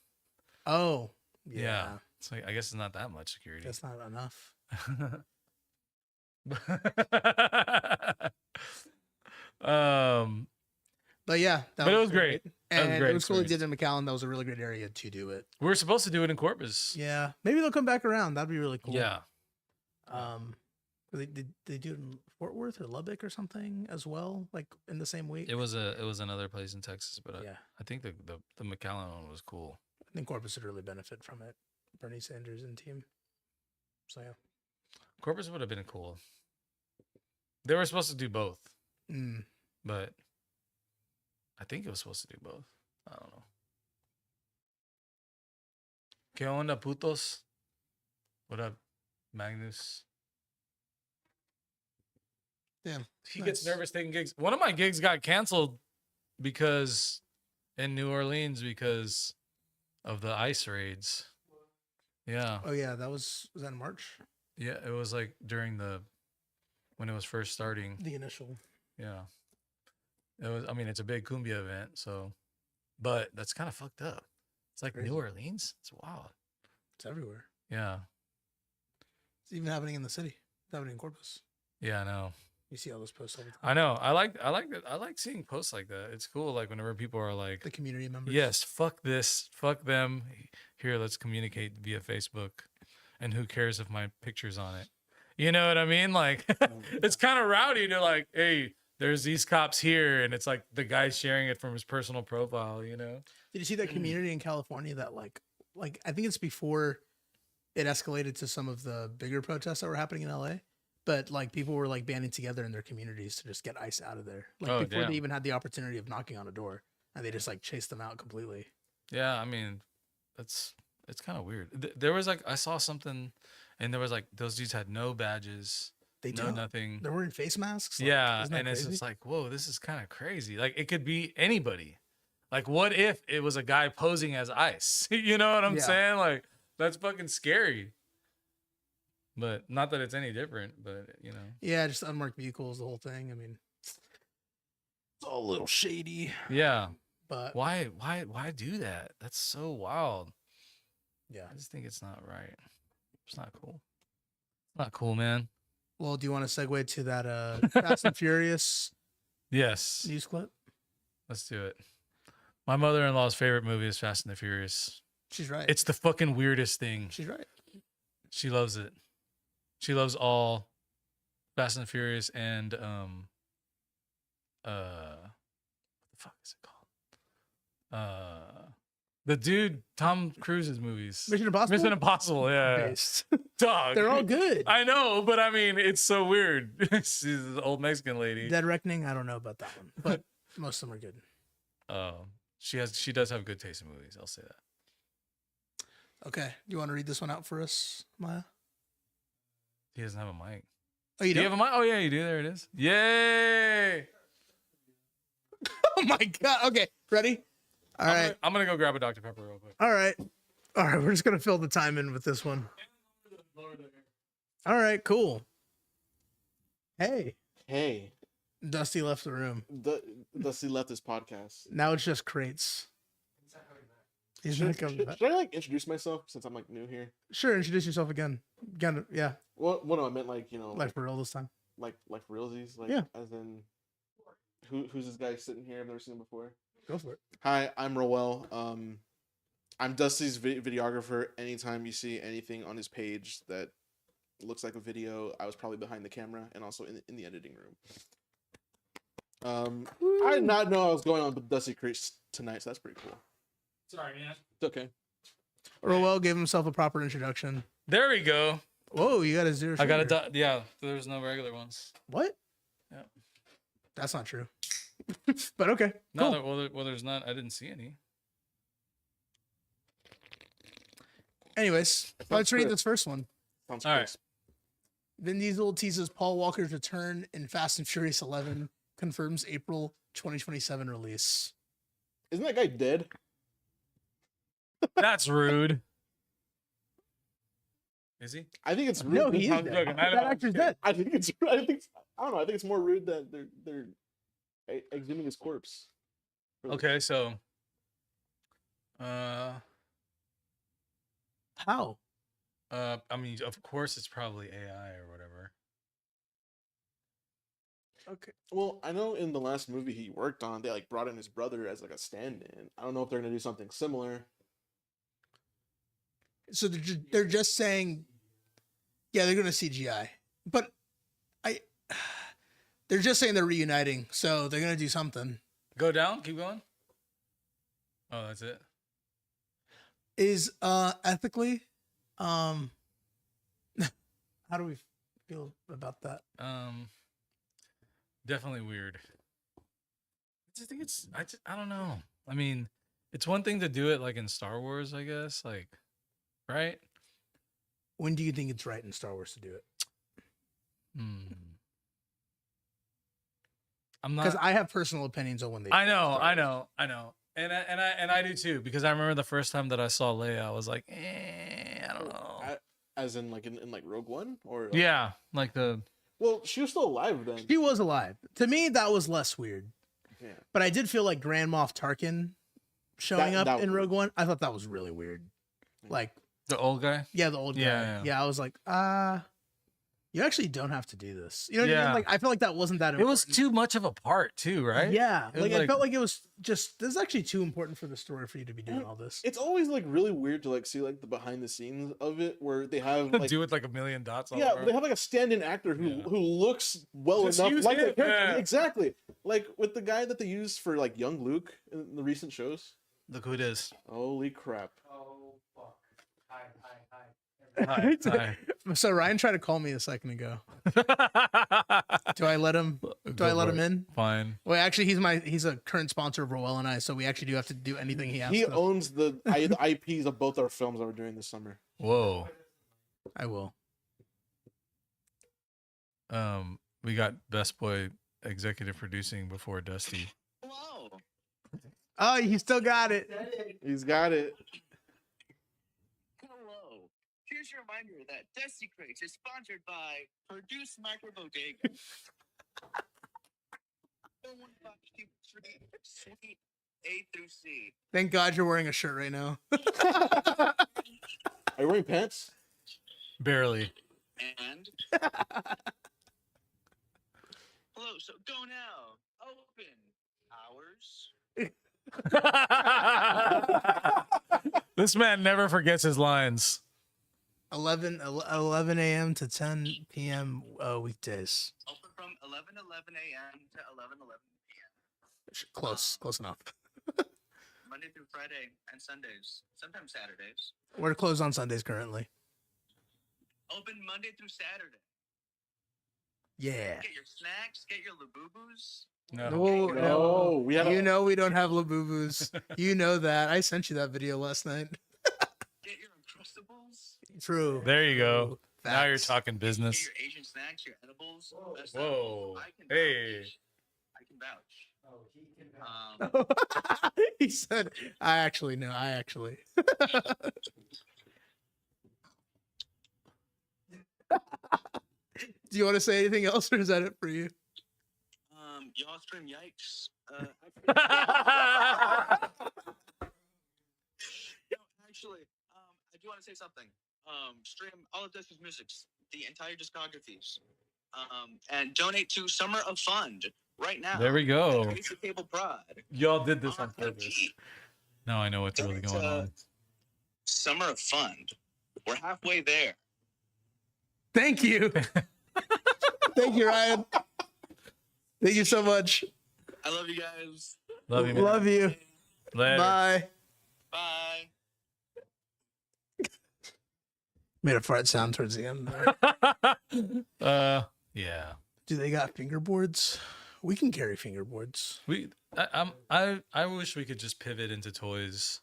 Oh, Yeah. yeah. It's like, I guess it's not that much security. That's not enough. um, But yeah, But it was great. That was a And great it was cool they did experience. it in McAllen. That was a really great area to do it. we were supposed to do it in Corpus. Yeah, maybe they'll come back around. That'd be really cool. Yeah. Did they do it in Fort Worth or Lubbock or something as well, like in the same week? It was another place in Texas, but Yeah, I think the McAllen one was cool. I think Corpus would really benefit from it. Bernie Sanders and team. So yeah. Corpus would have been cool. They were supposed to do both, Mm. but I think it was supposed to do both. I don't know. ¿Qué onda, putos? What up, Magnus? Damn. He gets Nice. nervous taking gigs. One of my gigs got canceled because in New Orleans because of the ICE raids. Yeah. Oh yeah, was that in March? Yeah, it was like when it was first starting. The initial. Yeah. It was, I mean, it's a big cumbia event, so, but that's kind of fucked up. It's like Crazy. New Orleans. It's wild. It's everywhere. Yeah. It's even happening in the city. It's happening in Corpus. Yeah, I know. You see all those posts all the time. I know. I like seeing posts like that. It's cool. Like whenever people are like, The community members. yes, fuck this, fuck them. Here, let's communicate via Facebook. And who cares if my picture's on it? You know what I mean? Like, it's kind of rowdy to like, hey, there's these cops here, and it's like the guy sharing it from his personal profile. You know? Did you see that community in California that like I think it's before it escalated to some of the bigger protests that were happening in LA, but like people were like banding together in their communities to just get ICE out of there. Like Oh, before damn. they even had the opportunity of knocking on a door, and they just like chased them out completely. Yeah. I mean, it's kind of weird. There was like I saw something, and there was like those dudes had no badges, They no don't. nothing. They're wearing face masks. Like, Yeah, isn't that and it's crazy? just like, whoa, this is kind of crazy. Like it could be anybody. Like, what if it was a guy posing as ICE? You know what I'm Yeah. saying? Like, that's fucking scary. But not that it's any different, but you know. Yeah, just unmarked vehicles, the whole thing. I mean, it's all a little shady, Yeah. but Why do that? That's so wild. yeah. I just think it's not right. It's not cool. Not cool, man. Well, do you want to segue to that Fast and Furious Yes. news clip? Let's do it. My mother-in-law's favorite movie is Fast and the Furious. She's right. It's the fucking weirdest thing. She's right. She loves it. She loves all Fast and Furious and what the fuck is it called? The dude Tom Cruise's movies. Mission Impossible. Mission Impossible, yeah. Based. Dog. They're all good. I know, but I mean, it's so weird. She's the old Mexican lady. Dead Reckoning. I don't know about that one, but most of them are good. She does have good taste in movies. I'll say that. Okay. Do you want to read this one out for us, Maya? He doesn't have a mic. Oh, you Do you don't? have a mic? Oh yeah, you do. There it is. Yay! Oh my god. Okay. Ready? All right. I'm gonna go grab a Dr. Pepper real quick. All right. All right. We're just gonna fill the time in with this one. All right. Cool. Hey, Hey, Dusty left the room. Dusty left this podcast. Now it's just crates. He's not coming back. Should I like introduce myself since I'm like new here? Sure. Introduce yourself again. Again. Yeah. What no, I meant like Like for real this time. like for realsies, like Yeah. as in who's this guy sitting here? I've never seen him before. Go for it. Hi, I'm Roel. I'm Dusty's videographer. Anytime you see anything on his page that looks like a video, I was probably behind the camera and also in the editing room. I did not know I was going on with Dusty Creeks tonight, so that's pretty cool. Sorry, man. It's okay. Orwell gave himself a proper introduction. There we go. Whoa, you got a zero. I got shoulder. yeah. There's no regular ones. What? Yeah. That's not true. But okay. No, Cool. well, there's not. I didn't see any. Anyways, let's read this first one. Sounds All right. crisp. Vin Diesel teases Paul Walker's return in Fast and Furious 11, confirms April 2027 release. Isn't that guy dead? That's rude. Is he? I think it's rude. No, than he is how- dead. joking. I know, That I'm actor's kidding. dead. I think it's. I don't know. I think it's more rude that they're exhuming his corpse. Okay, so How? I mean, of course it's probably AI or whatever. Okay. Well, I know in the last movie he worked on, they like brought in his brother as like a stand-in. I don't know if they're gonna do something similar. So they're just saying, yeah, they're gonna CGI, but they're just saying they're reuniting, so they're gonna do something. Go down, keep going. Oh, that's it. Is ethically, how do we feel about that? Definitely weird. I don't know. I mean, it's one thing to do it like in Star Wars, I guess, like, right? When do you think it's right in Star Wars to do it? I'm not. Because I have personal opinions on when they. I know, and I do too, because I remember the first time that I saw Leia, I was like, I don't know. As in like in like Rogue One or like- Yeah, like the Well, she was still alive then. She was alive. To me, that was less weird. Yeah. But I did feel like Grand Moff Tarkin showing That up was in weird. Rogue One. I thought that was really weird. Like, old guy. yeah, the old guy. Yeah, Yeah, yeah. I was like, you actually don't have to do this. You know what I Yeah. mean? Like, I feel like that wasn't that It important. was too much of a part, too, right? Yeah. It was Like, I like- felt like it was just, this is actually too important for the story for you to be doing all this. It's always like really weird to like see like the behind the scenes of it where they have like Do it like a million dots. All yeah, over. they have like a stand-in actor who Yeah. who looks well Just enough use like the him, character. yeah. Exactly. Like with the guy that they used for like young Luke in the recent shows. Look who it is. Holy crap. Oh fuck. Hi. Hi, hi. So Ryan tried to call me a second ago. Do I let him? Do I let him in? Fine. Well, actually, he's a current sponsor of Roel and I, so we actually do have to do anything he asks. He us. owns the IPs of both our films that we're doing this summer. Whoa. I will. We got Best Boy executive producing before Dusty. Hello. Oh, you still got it. He's got it. Hello. Here's your reminder that Dusty Crates is sponsored by Produce Micro Bodega. 115 Suite A through C. Thank God you're wearing a shirt right now. Are you wearing pants? Barely. And hello, so go now. Open hours. This man never forgets his lines. 11 a.m. to 10 p.m. Weekdays. Open from 11 a.m. to 11 p.m. Close enough. Monday through Friday and Sundays. Sometimes Saturdays. We're closed on Sundays currently. Open Monday through Saturday. Yeah. Get your snacks, get your labubus. No. No, No, we had You know we don't have Labubu's. You know that. I sent you that video last night. Get your Uncrustables. True. There you go. Now you're Facts. talking Get business. your Asian snacks, your edibles. best Whoa. edibles. I can Hey. vouch. I can vouch. Oh, he can. He said, I actually. Do you want to say anything else, or is that it for you? Y'all stream yikes. Actually, I do want to say something. Stream all of Dusty's musics, the entire discographies, and donate to Summer of Fund right now. There we go. Raise the Cable Prod. Y'all did this on RIP. purpose. Now I know what's really Donate going to on. Summer of Fund. We're halfway there. Thank you. Thank you, Ryan. Thank you so much. I love you guys. Love you, man. Love you. Later. Bye. Bye. Made a fart sound towards the end. Yeah. Do they got fingerboards? We can carry fingerboards. I wish we could just pivot into toys.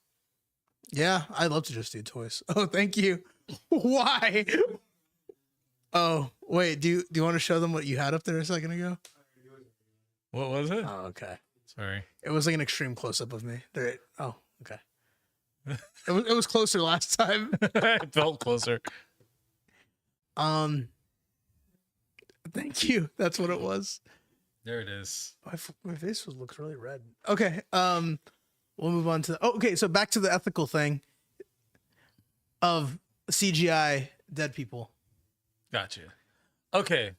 Yeah, I'd love to just do toys. Oh, thank you. Why? Oh, wait. Do you want to show them what you had up there a second ago? What was it? Oh, okay. Sorry. It was like an extreme close up of me. There. Oh, okay. It was closer last time. It felt closer. Thank you. That's what it was. There it is. My face looks really red. Okay. We'll move on to. Oh, okay. So back to the ethical thing of CGI dead people. Gotcha. Okay.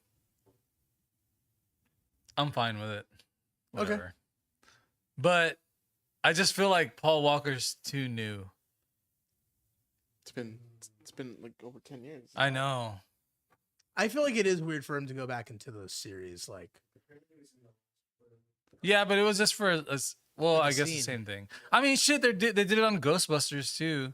I'm fine with it. Okay. Whatever. But I just feel like Paul Walker's too new. It's been like over 10 years. I know. I feel like it is weird for him to go back into those series. Like, Yeah, but it was just for us. Well, Like a I guess the scene. same thing. I mean, shit, they did it on Ghostbusters too.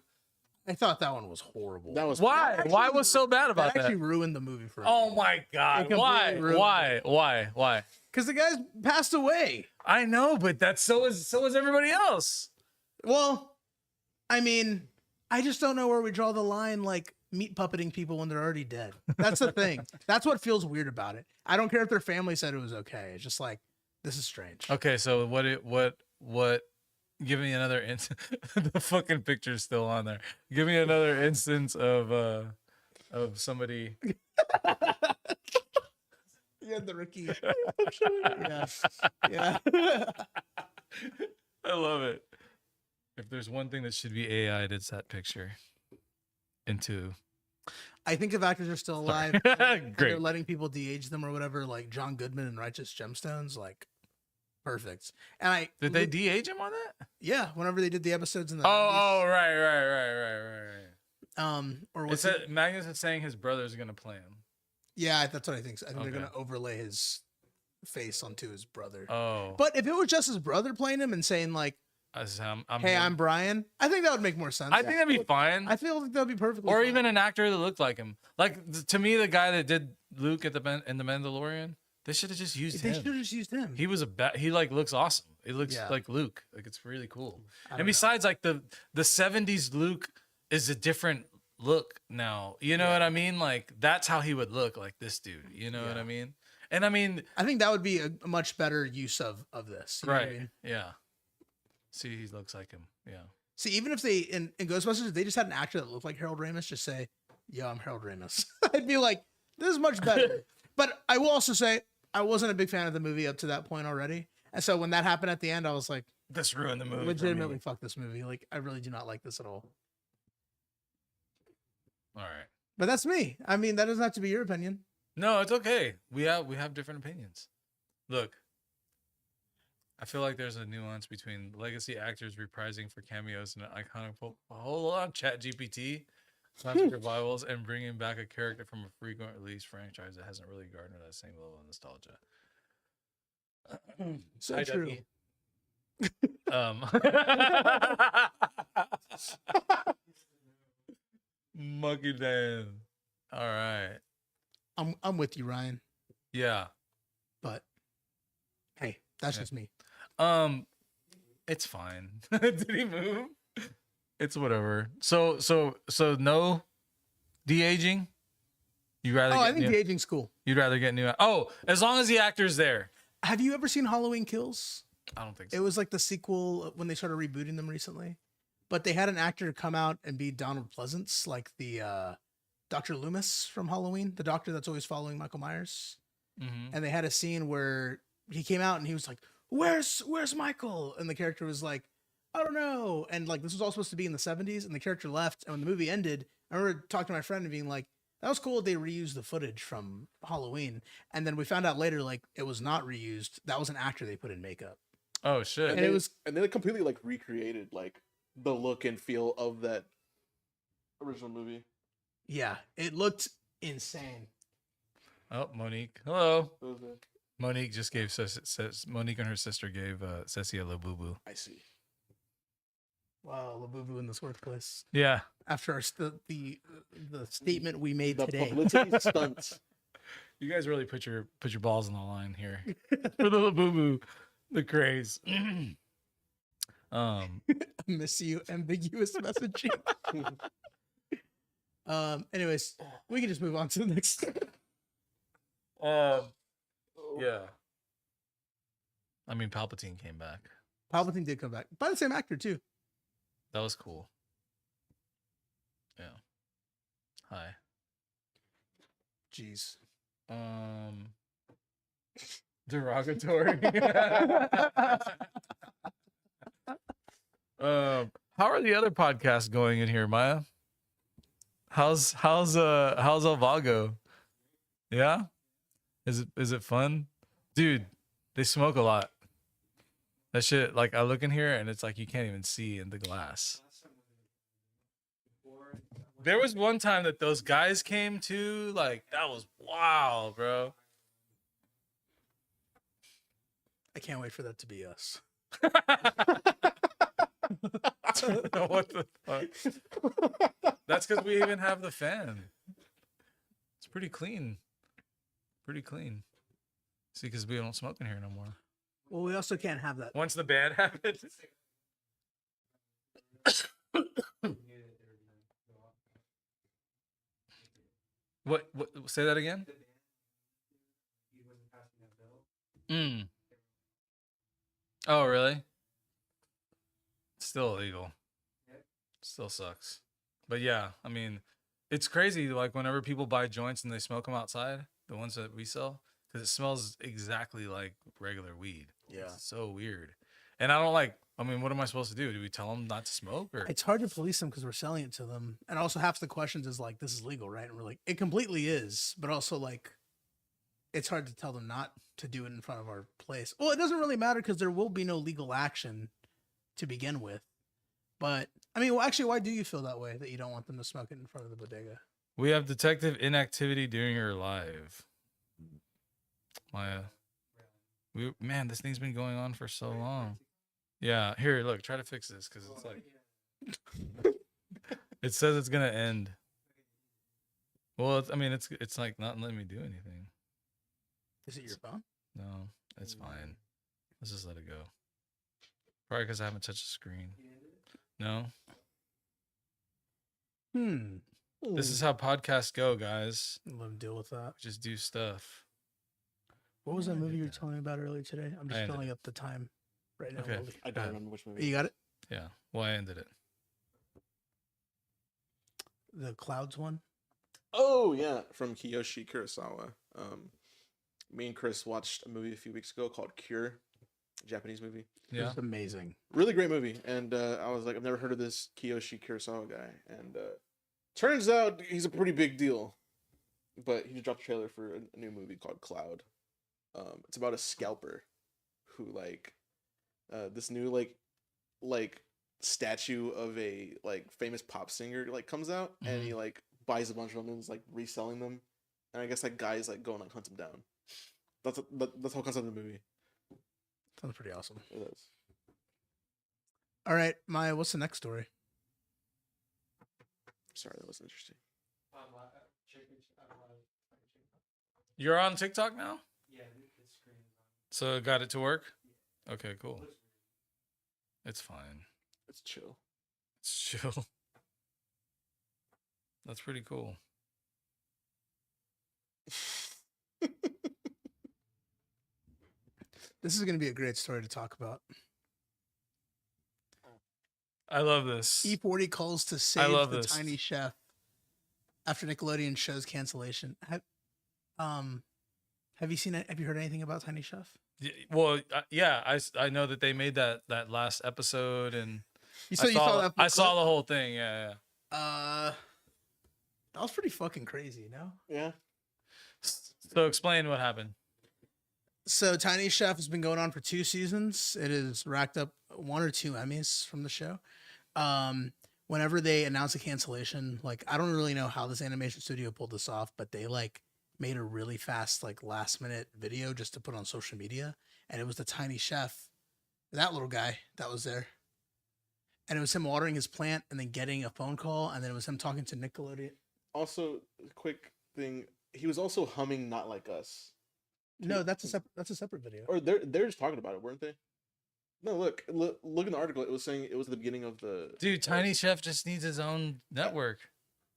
I thought that one was horrible. That was Why? Actually, Why was so bad about that actually that? ruined the movie for me. Oh my god! It Why? completely ruined Why? Because the guy's passed away. I know, but that's so is everybody else. Well, I mean, I just don't know where we draw the line, like meat puppeting people when they're already dead. That's the thing. That's what feels weird about it. I don't care if their family said it was okay. It's just like, this is strange. Okay, so what? Give me another instance. The fucking picture's still on there. Give me another instance of somebody. Yeah, the Ricky. Yeah. Yeah. I love it. If there's one thing that should be AI'd, it's that picture. Into I think if actors are still alive, Sorry. and they're Great. letting people de-age them or whatever, like John Goodman and Righteous Gemstones, like perfect. And I did they de-age him on that? yeah, whenever they did the episodes in the Oh, right. 90s, or It what's said Magnus is saying his brother's gonna play him. yeah, that's what I think. So I think they're Okay. gonna overlay his face onto his brother. Oh, But if it was just his brother playing him and saying like, I'm "Hey, him. I'm Brian," I think that would make more sense. I think that'd be fine. I feel like that'd be perfectly. Or fine. even an actor that looked like him. Like to me, the guy that did Luke at in the Mandalorian, they should have just used they should him. have just used him. He was he like looks awesome. It looks Yeah. like Luke. Like it's really cool. I don't And know. besides, like the 70s Luke is a different look now. You know what I mean? Like that's how he would look, like this dude. You know what Yeah. I mean? And I mean, I think that would be a much better use of this. You know what I right? mean? Yeah. See, he looks like him. Yeah. See, even if they in Ghostbusters, if they just had an actor that looked like Harold Ramis, just say, "Yo, I'm Harold Ramis." I'd be like, "This is much better." But I will also say, I wasn't a big fan of the movie up to that point already, and so when that happened at the end, I was like, This ruined the movie. for legitimately, me. fuck this movie. Like, I really do not like this at all. All right. But that's me. I mean, that doesn't have to be your opinion. No, it's okay. We have different opinions. Look, I feel like there's a nuance between legacy actors reprising for cameos in an iconic hold on, Chat GPT, classic revivals, and bringing back a character from a frequent release franchise that hasn't really garnered that same level of nostalgia. So Hi, true. Dougie. Monkey Dan. All right. I'm with you, Ryan. Yeah. But hey, that's Yeah. just me. It's fine. Did he move? It's whatever. So no de-aging? You rather Oh, get I think new, the aging's cool. you'd rather get new. Oh, as long as the actor's there. Have you ever seen Halloween Kills? I don't think It so. was like the sequel when they started rebooting them recently. But they had an actor come out and be Donald Pleasance, like the Dr. Loomis from Halloween, the doctor that's always following Michael Myers. Mhm. And they had a scene where he came out and he was like, Where's Michael? And the character was like, I don't know. And like this was all supposed to be in the 70s, and the character left. And when the movie ended, I remember talking to my friend and being like, that was cool. They reused the footage from Halloween. And then we found out later, like, it was not reused. That was an actor they put in makeup. Oh shit. And it was and they completely like recreated like the look and feel of that original movie. yeah, it looked insane. Oh, Monique. Hello. What was it? Monique just gave Monique and her sister gave Ceci a little boo boo. I see. Wow, Labubu in this workplace. Yeah. After the statement we made The today. publicity stunts. You guys really put your balls on the line here for the boo boo, the craze. Miss you, ambiguous messaging. Anyways, we can just move on to the next. Yeah. I mean, Palpatine came back. Palpatine did come back by the same actor too. That was cool. Yeah. Hi. Jeez. Derogatory. How are the other podcasts going in here, Maya? How's El Vago? Yeah? Is it fun? Dude, they smoke a lot. That shit, like I look in here and it's like you can't even see in the glass. There was one time that those guys came to, like that was wild, bro. I can't wait for that to be us. What the fuck? That's because we even have the fan. It's pretty clean. Pretty clean. See, because we don't smoke in here no more. Well, we also can't have that. Once the band happens. What? Say that again. Mm. Oh, really? Still illegal. Still sucks. But yeah, I mean, it's crazy. Like whenever people buy joints and they smoke them outside, the ones that we sell, because it smells exactly like regular weed. Yeah. It's so weird. And I don't like. I mean, what am I supposed to do? Do we tell them not to smoke? Or It's hard to police them because we're selling it to them. And also half the questions is like, this is legal, right? And we're like, it completely is. But also like, it's hard to tell them not to do it in front of our place. Well, it doesn't really matter because there will be no legal action to begin with. But I mean, well, actually, why do you feel that way that you don't want them to smoke it in front of the bodega? we have detective inactivity during your live. Maya. Man, this thing's been going on for so long. Yeah, here, look, try to fix this because it's like it says it's gonna end. Well, I mean, it's like not letting me do anything. Is it your phone? No, it's fine. Let's just let it go. Probably because I haven't touched the screen. No, this is how podcasts go, guys. Let them deal with that. Just do stuff. What was Yeah, that I movie did you were that. telling me about earlier today? I'm I just ended filling up the time right now. Okay. Willie. I don't remember which movie. You got it? Yeah. Well, I ended it. The Clouds one? Oh yeah, from Kiyoshi Kurosawa. Me and Chris watched a movie a few weeks ago called Cure, a Japanese movie. Yeah. It's amazing. Really great movie, and I was like, I've never heard of this Kiyoshi Kurosawa guy, and turns out he's a pretty big deal. But he just dropped a trailer for a new movie called Cloud. It's about a scalper who this new like statue of a like famous pop singer like comes out, and he like buys a bunch of them and is like reselling them, and I guess like guys like go and like hunt him down. That's the whole concept of the movie. Sounds pretty awesome. It is. All right, Maya, what's the next story? Sorry, that was interesting. You're on TikTok now? Yeah, the screen is on. So got it to work? Okay, cool. It's fine. It's chill. It's chill. That's pretty cool. This is going to be a great story to talk about. I love this. E40 calls to save love the this. Tiny Chef after Nickelodeon show's cancellation. Have you seen it? Have you heard anything about Tiny Chef? Well, yeah, I know that they made that last episode, and You saw that? I saw the whole thing. Yeah. That was pretty fucking crazy. No. Yeah. So explain what happened. So Tiny Chef has been going on for 2 seasons. It has racked up 1 or 2 Emmys from the show. Whenever they announce a cancellation, like I don't really know how this animation studio pulled this off, but they like made a really fast like last minute video just to put on social media, and it was the Tiny Chef, that little guy that was there, and it was him watering his plant and then getting a phone call, and then it was him talking to Nickelodeon. Also, quick thing, he was also humming "Not Like Us," No, that's a separate video. or they're just talking about it, weren't they? No, look in the article. It was saying it was the beginning of the Dude, Tiny Chef just needs his own network.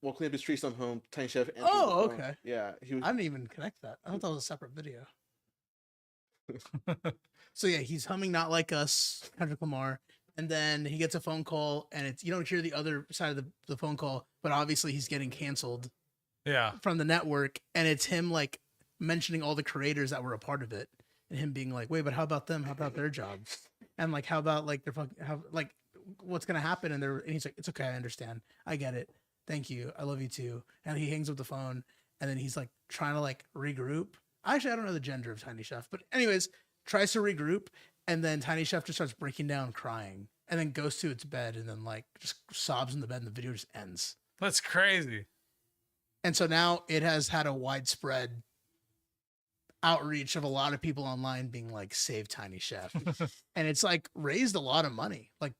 Well, clean up his trees on home. Tiny Chef. Oh, Anthony- okay. Yeah, he was. I didn't even connect that. I thought that was a separate video. So yeah, he's humming "Not Like Us," Kendrick Lamar, and then he gets a phone call, and it's you don't hear the other side of the phone call, but obviously he's getting canceled Yeah. from the network, and it's him like mentioning all the creators that were a part of it, and him being like, "Wait, but how about them? How about their jobs? And like, how about like their how like what's gonna happen?" And he's like, "It's okay, I understand, I get it. Thank you, I love you too." And he hangs up the phone, and then he's like trying to like regroup. Actually, I don't know the gender of Tiny Chef, but anyways, tries to regroup, and then Tiny Chef just starts breaking down, crying, and then goes to its bed, and then like just sobs in the bed, and the video just ends. That's crazy. And so now it has had a widespread outreach of a lot of people online being like, "Save Tiny Chef," and it's like raised a lot of money, like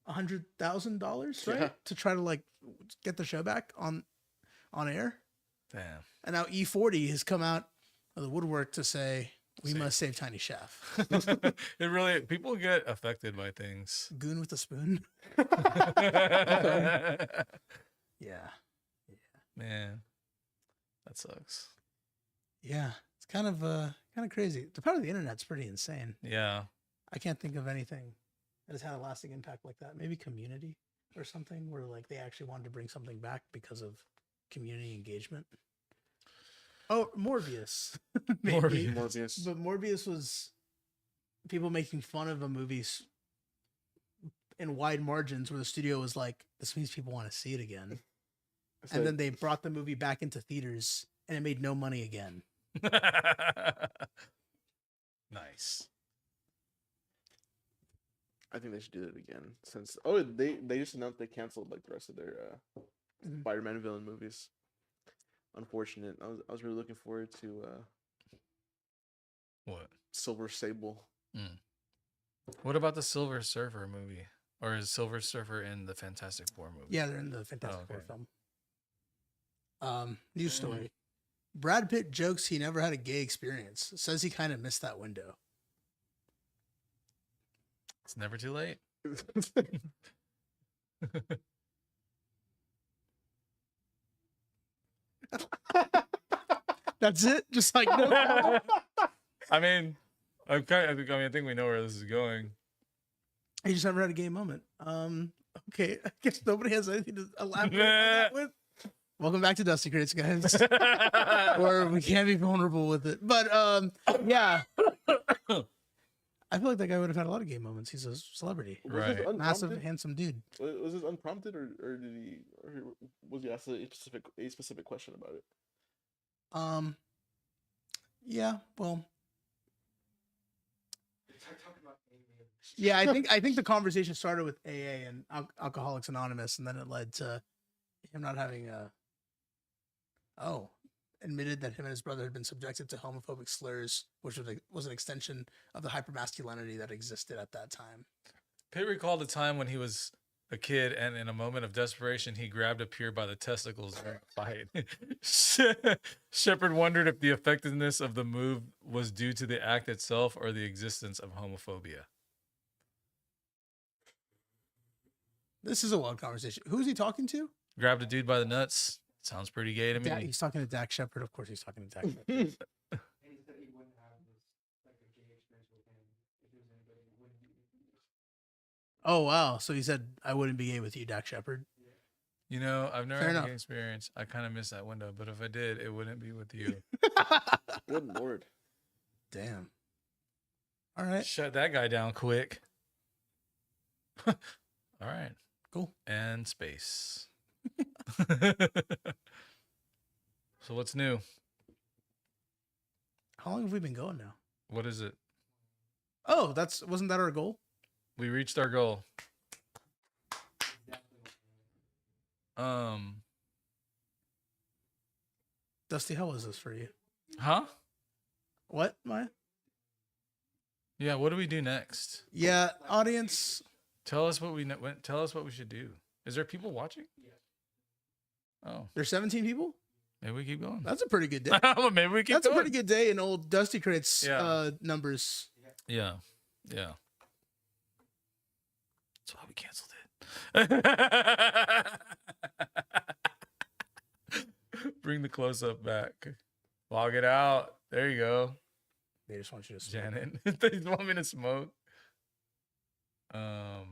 $100,000, right, Yeah. to try to like get the show back on air. Damn. And now E40 has come out of the woodwork to say we Save. must save Tiny Chef. It really, people get affected by things. Goon with a spoon. Yeah, Man, that sucks. yeah. It's kind of crazy. The power of the internet's pretty insane. Yeah. I can't think of anything that has had a lasting impact like that. Maybe Community or something where like they actually wanted to bring something back because of community engagement. Oh, Morbius. Maybe. Morbius. Morbius. But Morbius was people making fun of a movie in wide margins where the studio was like, this means people want to see it again. So And then they brought the movie back into theaters and it made no money again. Nice. I think they should do it again since they just announced they canceled like the rest of their Mhm. Spider-Man villain movies. Unfortunate. I was really looking forward to What? Silver Sable. What about the Silver Surfer movie? Or is Silver Surfer in the Fantastic Four movie? Yeah, they're in the Fantastic Four okay. film. News story. Brad Pitt jokes he never had a gay experience. Says he kind of missed that window. It's never too late. That's it? Just like no. I mean, I think we know where this is going. He just never had a gay moment. Okay, I guess nobody has anything to elaborate on that with. Welcome back to Dusty Critics, guys, where we can't be vulnerable with it. But yeah, I feel like that guy would have had a lot of gay moments. He's a celebrity, Was Right. this massive, unprompted? handsome dude. Was this unprompted or did he or was he asked a specific question about it? Yeah, well, Talk about Amy. yeah, I think the conversation started with AA and Alcoholics Anonymous, and then it led to him not having admitted that him and his brother had been subjected to homophobic slurs, which was an extension of the hypermasculinity that existed at that time. Pitt recalled a time when he was a kid and in a moment of desperation, he grabbed a peer by the testicles during a fight. Shepard wondered if the effectiveness of the move was due to the act itself or the existence of homophobia. This is a wild conversation. Who is he talking to? Grabbed a dude by the nuts. Sounds pretty gay to me. He's talking to Dak Shepard. Of course, he's talking to Dak Shepard. And he said he wouldn't have this like a gay experience with him if there was anybody who wouldn't be. Oh wow! So he said, "I wouldn't be gay with you, Dak Shepard." You know, I've never Fair had a enough. gay experience. I kind of missed that window, but if I did, it wouldn't be with you. Good lord. Damn. All right. Shut that guy down quick. All right. Cool. And space. So what's new? How long have we been going now? What is it? Oh, wasn't that our goal? We reached our goal. Dusty, how was this for you? Huh? What, Maya? Yeah, what do we do next? Yeah, audience. Tell us what tell us what we should do. Is there people watching? Oh, There's 17 people. maybe we keep going. That's a pretty good day. Well, maybe we keep That's a going. pretty good day in old Dusty Crates Yeah. numbers. Yeah. Yeah. That's why we canceled it. Bring the close up back. Log it out. There you go. They just want you to smoke. Janet, they just want me to smoke. That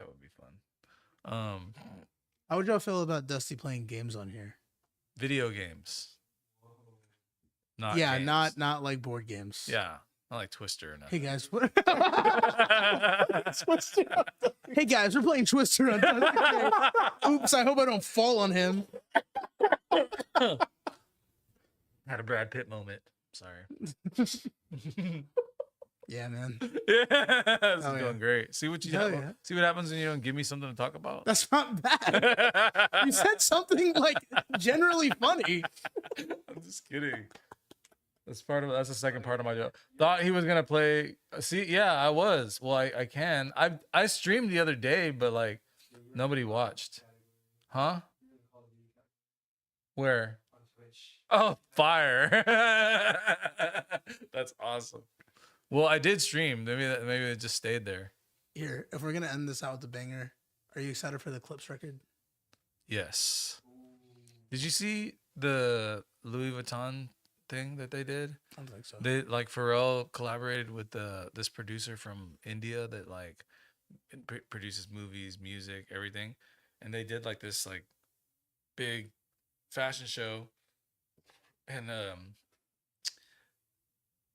would be fun. How would y'all feel about Dusty playing games on here? Video games. Not yeah, games. not like board games. Yeah, not like Twister or Hey nothing. guys, what? Hey guys, we're playing Twister on Dusty today. Oops, I hope I don't fall on him. Had a Brad Pitt moment. Sorry. Yeah, man. Yeah, this is Oh, yeah. going great. See what Hell yeah. see what happens when you don't give me something to talk about. That's not bad. You said something like generally funny. I'm just kidding. That's the second part of my job. Thought he was gonna play. See, yeah, I was. Well, I can. I streamed the other day, but like nobody watched. Huh? Where? On Twitch. Oh, fire! That's awesome. Well, I did stream. Maybe it just stayed there. Here, if we're gonna end this out with a banger, are you excited for the Clips record? Yes. Did you see the Louis Vuitton thing that they did? I don't think so. They like Pharrell collaborated with this producer from India that like produces movies, music, everything, and they did like this like big fashion show, and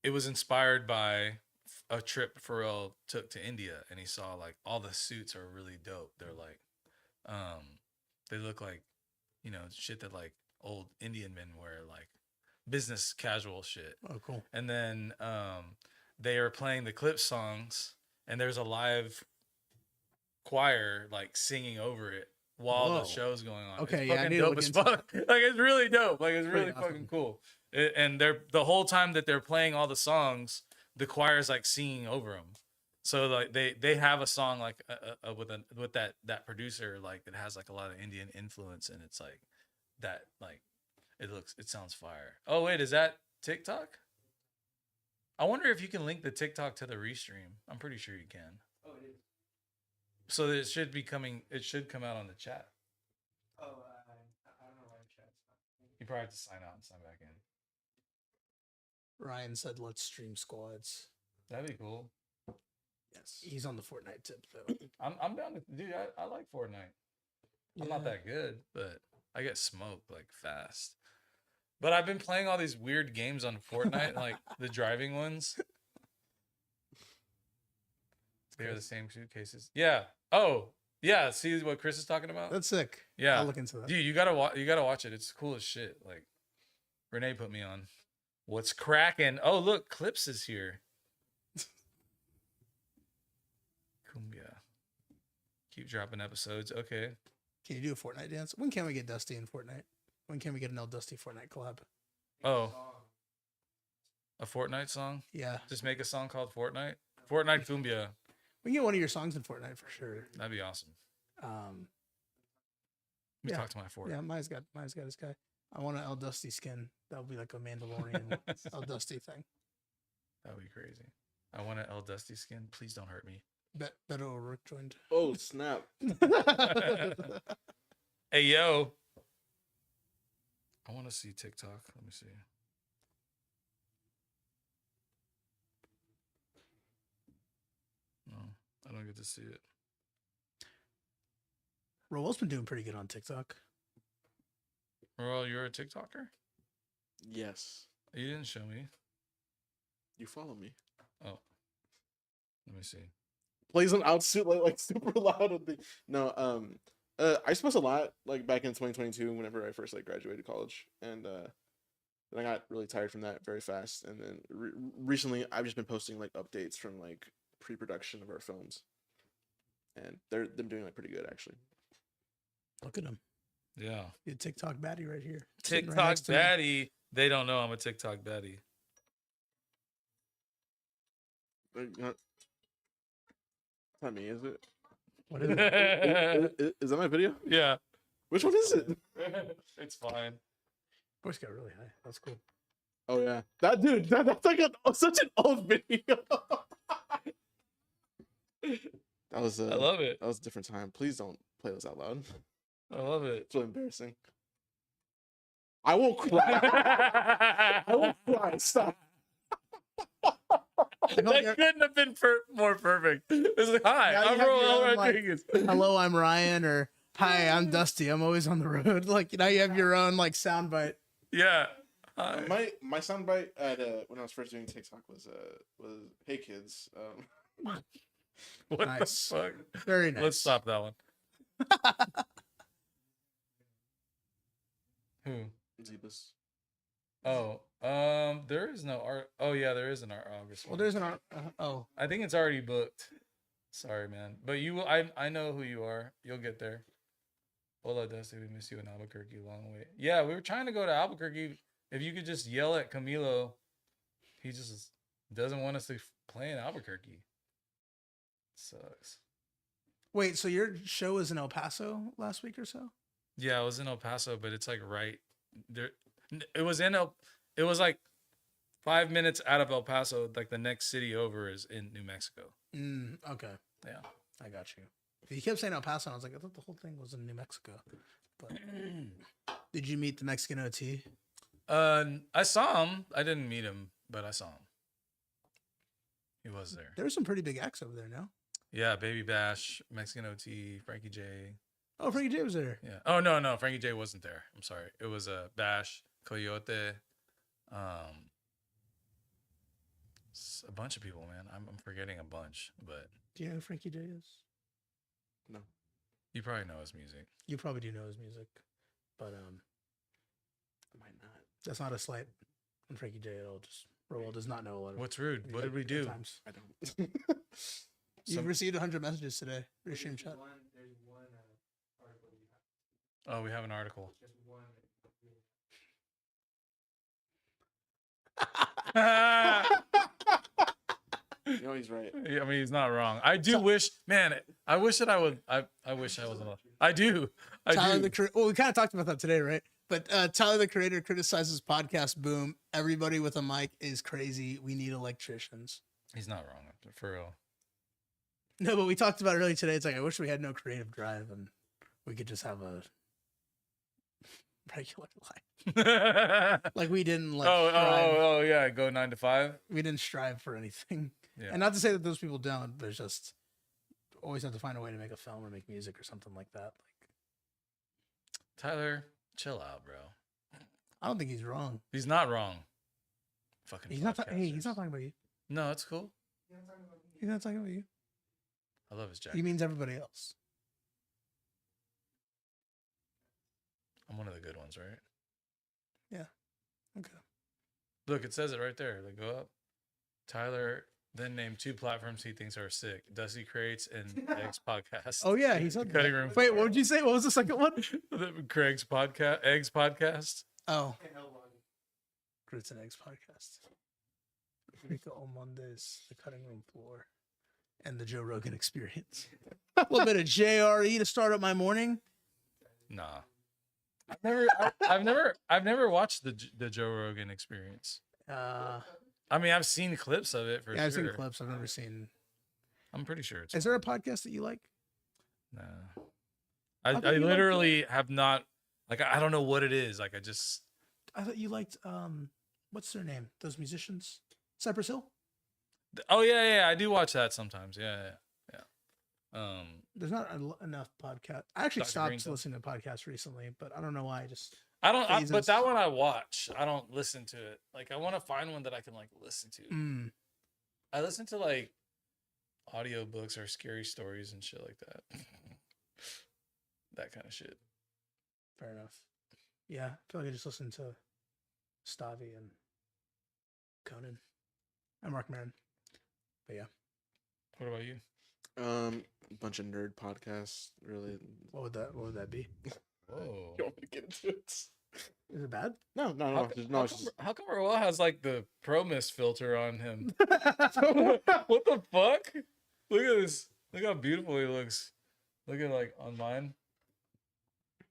it was inspired by a trip Pharrell took to India, and he saw like all the suits are really dope. They're like, they look like, shit that like old Indian men wear, like business casual shit. Oh, cool. And then they are playing the Clips songs, and there's a live choir like singing over it while Whoa. the show's going on. Okay, It's yeah, I fucking need to dope look as into fuck. Like it's really dope. Like it's Pretty really awesome. fucking cool. And they're the whole time that they're playing all the songs, the choir's like singing over them. So like they have a song like with that producer like that has like a lot of Indian influence, and it's like that like it sounds fire. Oh wait, is that TikTok? I wonder if you can link the TikTok to the restream. I'm pretty sure you can. Oh, it is. So it should be coming. It should come out on the chat. Oh, I don't know why chat's not. You probably have to sign out and sign back in. Ryan said, "Let's stream squads." That'd be cool. Yes, he's on the Fortnite tip though. I'm down to dude. I like Fortnite. I'm not that good, but I get smoked like fast. But I've been playing all these weird games on Fortnite, like the driving ones. They're the same suitcases. Yeah. Oh, yeah. See what Chris is talking about? That's sick. Yeah. I'll look into that. Dude, you gotta watch it. It's cool as shit. Like Renee put me on. What's cracking? Oh, look, Clips is here. Cumbia. Keep dropping episodes. Okay. Can you do a Fortnite dance? When can we get Dusty in Fortnite? When can we get an El Dusty Fortnite collab? Oh. A Fortnite song? Yeah, Just make a song called Fortnite. Fortnite Cumbia. we can get one of your songs in Fortnite for sure. That'd be awesome. Let Let me Yeah. talk to my Fort. Yeah, Maya's got his guy. I want an El Dusty skin. That would be like a Mandalorian El Dusty thing. That would be crazy. I want an El Dusty skin. Please don't hurt me. Beto O'Rourke joined. Oh snap! Hey, yo. I want to see TikTok. Let me see. No, I don't get to see it. Roel's been doing pretty good on TikTok. Earl, you're a TikToker? Yes, You didn't show me. you follow me. Oh. Let me see. Plays an outsuit like super loud. On the... No, I supposed a lot like back in 2022 whenever I first like graduated college, and then I got really tired from that very fast. And then recently I've just been posting like updates from like pre-production of our films, and they're doing like pretty good actually. Look at him. Yeah. You TikTok baddie right here. Sitting right TikTok next to me. baddie. They don't know I'm a TikTok baddie. Not me, is it? What is it? Is that my video? Yeah. Which one is it? It's fine. Voice got really high. That's cool. Oh yeah, that dude. That's like such an old video. That was. I love it. That was a different time. Please don't play this out loud. I love it. It's really embarrassing. I won't cry. I won't cry. Stop. That couldn't have been more perfect. It's like, hi, Now you I'm have your Roel own, like, Rodriguez. Hello, I'm Ryan, or hi, I'm Dusty. I'm always on the road. Like now you have your own like soundbite. Yeah. Hi. My soundbite at when I was first doing TikTok was "Hey kids." What Nice. the fuck? Very nice. Let's stop that one. Who? Zebus. Oh, there is no art. Oh yeah, there is an August. Well, one. there's an oh. I think it's already booked. Sorry, man. But I know who you are. You'll get there. Hola, Dusty. We miss you in Albuquerque. Long way. Yeah, we were trying to go to Albuquerque. If you could just yell at Camilo, he just doesn't want us to play in Albuquerque. Sucks. Wait, so your show was in El Paso last week or so? Yeah, I was in El Paso, but it's like right there. It was like 5 minutes out of El Paso. Like the next city over is in New Mexico. Okay. Yeah. I got you. You kept saying El Paso. I was like, I thought the whole thing was in New Mexico. But did you meet the Mexican OT? I saw him. I didn't meet him, but I saw him. He was there. There's some pretty big acts over there now. Yeah, Baby Bash, Mexican OT, Frankie J. Oh, Frankie J was there. Yeah. Oh no, Frankie J wasn't there. I'm sorry. It was Bash, Coyote, a bunch of people, man. I'm forgetting a bunch, but Do you know who Frankie J is? No. you probably know his music. You probably do know his music, but I might not. that's not a slight on Frankie J at all. Just Roel does not know a lot of. What's rude? What did we at do? times. I don't. You've Some- received 100 messages today. Your stream chat. There's one article you have. Oh, we have an article. Just one. You know he's right. Yeah, I mean, he's not wrong. I do wish, man. I wish that I would. I wish I wasn't. I do. Tyler I do. well, we kind of talked about that today, right? But Tyler the creator criticizes podcast boom. Everybody with a mic is crazy. We need electricians. He's not wrong for real. No, but we talked about it earlier today. It's like I wish we had no creative drive and we could just have a regular life. Like we didn't like strive. oh, yeah. Go 9 to 5. We didn't strive for anything. Yeah. And not to say that those people don't, but it's just always have to find a way to make a film or make music or something like that. Like Tyler, chill out, bro. I don't think he's wrong. He's not wrong. Fucking. He's not. Hey, he's podcasters. not talking about you. No, it's cool. He's not talking about you. I love his jacket. He means everybody else. I'm one of the good ones, right? Okay. Look, it says it right there. Like, go up. Tyler then named 2 platforms he thinks are sick: Dusty Crates and Eggs Podcast. Oh yeah, he said Cutting that. room. Wait, what would you say? What was the second one? Craig's podcast, Eggs Podcast. Oh, Grits and Eggs podcast. Rico on Mondays, the cutting room floor, and the Joe Rogan experience. A little bit of JRE to start up my morning. Nah, I've never watched the Joe Rogan Experience. I mean, I've seen clips of it for Yeah, sure. I've seen clips. I've never seen. I'm pretty sure it's. Is there a podcast that you like? Nah. I I thought you liked literally have not. Like, I don't know what it is. Like, I just. I thought you liked what's their name? Those musicians, Cypress Hill. Oh yeah. I do watch that sometimes. Yeah. There's not enough podcast. I actually Dr. stopped Green's listening to podcasts recently, but I don't know why. I just but Phases. that one I watch. I don't listen to it. Like, I want to find one that I can like listen to. I listen to like audiobooks or scary stories and shit like that. That kind of shit. fair enough. Yeah, I feel like I just listened to Stavi and Conan and Mark Maron. But yeah, What about you? Bunch of nerd podcasts. Really. what would that be? Whoa. You want me to get into it? Is it bad? No. How come Roel has like the pro mist filter on him? What the fuck? Look at this. Look how beautiful he looks. Look at like on mine.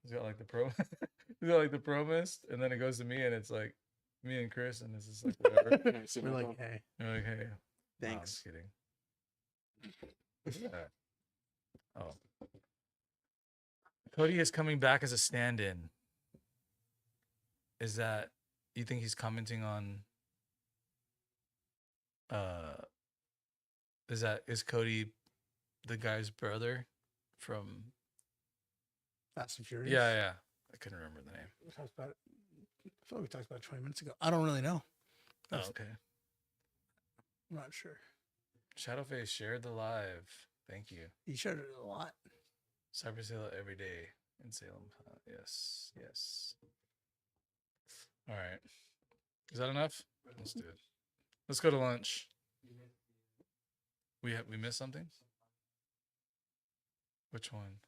He's got like the pro. He's got like the pro mist, and then it goes to me, and it's like me and Chris, and it's just like whatever. Yeah, see We're my like, phone. hey, You're like, hey, no, I'm Thanks. just kidding. Look at that. Oh, Cody is coming back as a stand-in. Is that you think he's commenting on is Cody the guy's brother from? Fast and Furious. Yeah. I couldn't remember the name. We talked about it. I feel like we talked about it 20 minutes ago. I don't really know. Oh, okay. I'm not sure. Shadowface shared the live. Thank you. You shared it a lot. Cyber Sale every day in Salem. Yes. All right. Is that enough? Let's do it. Let's go to lunch. We missed something? Which one?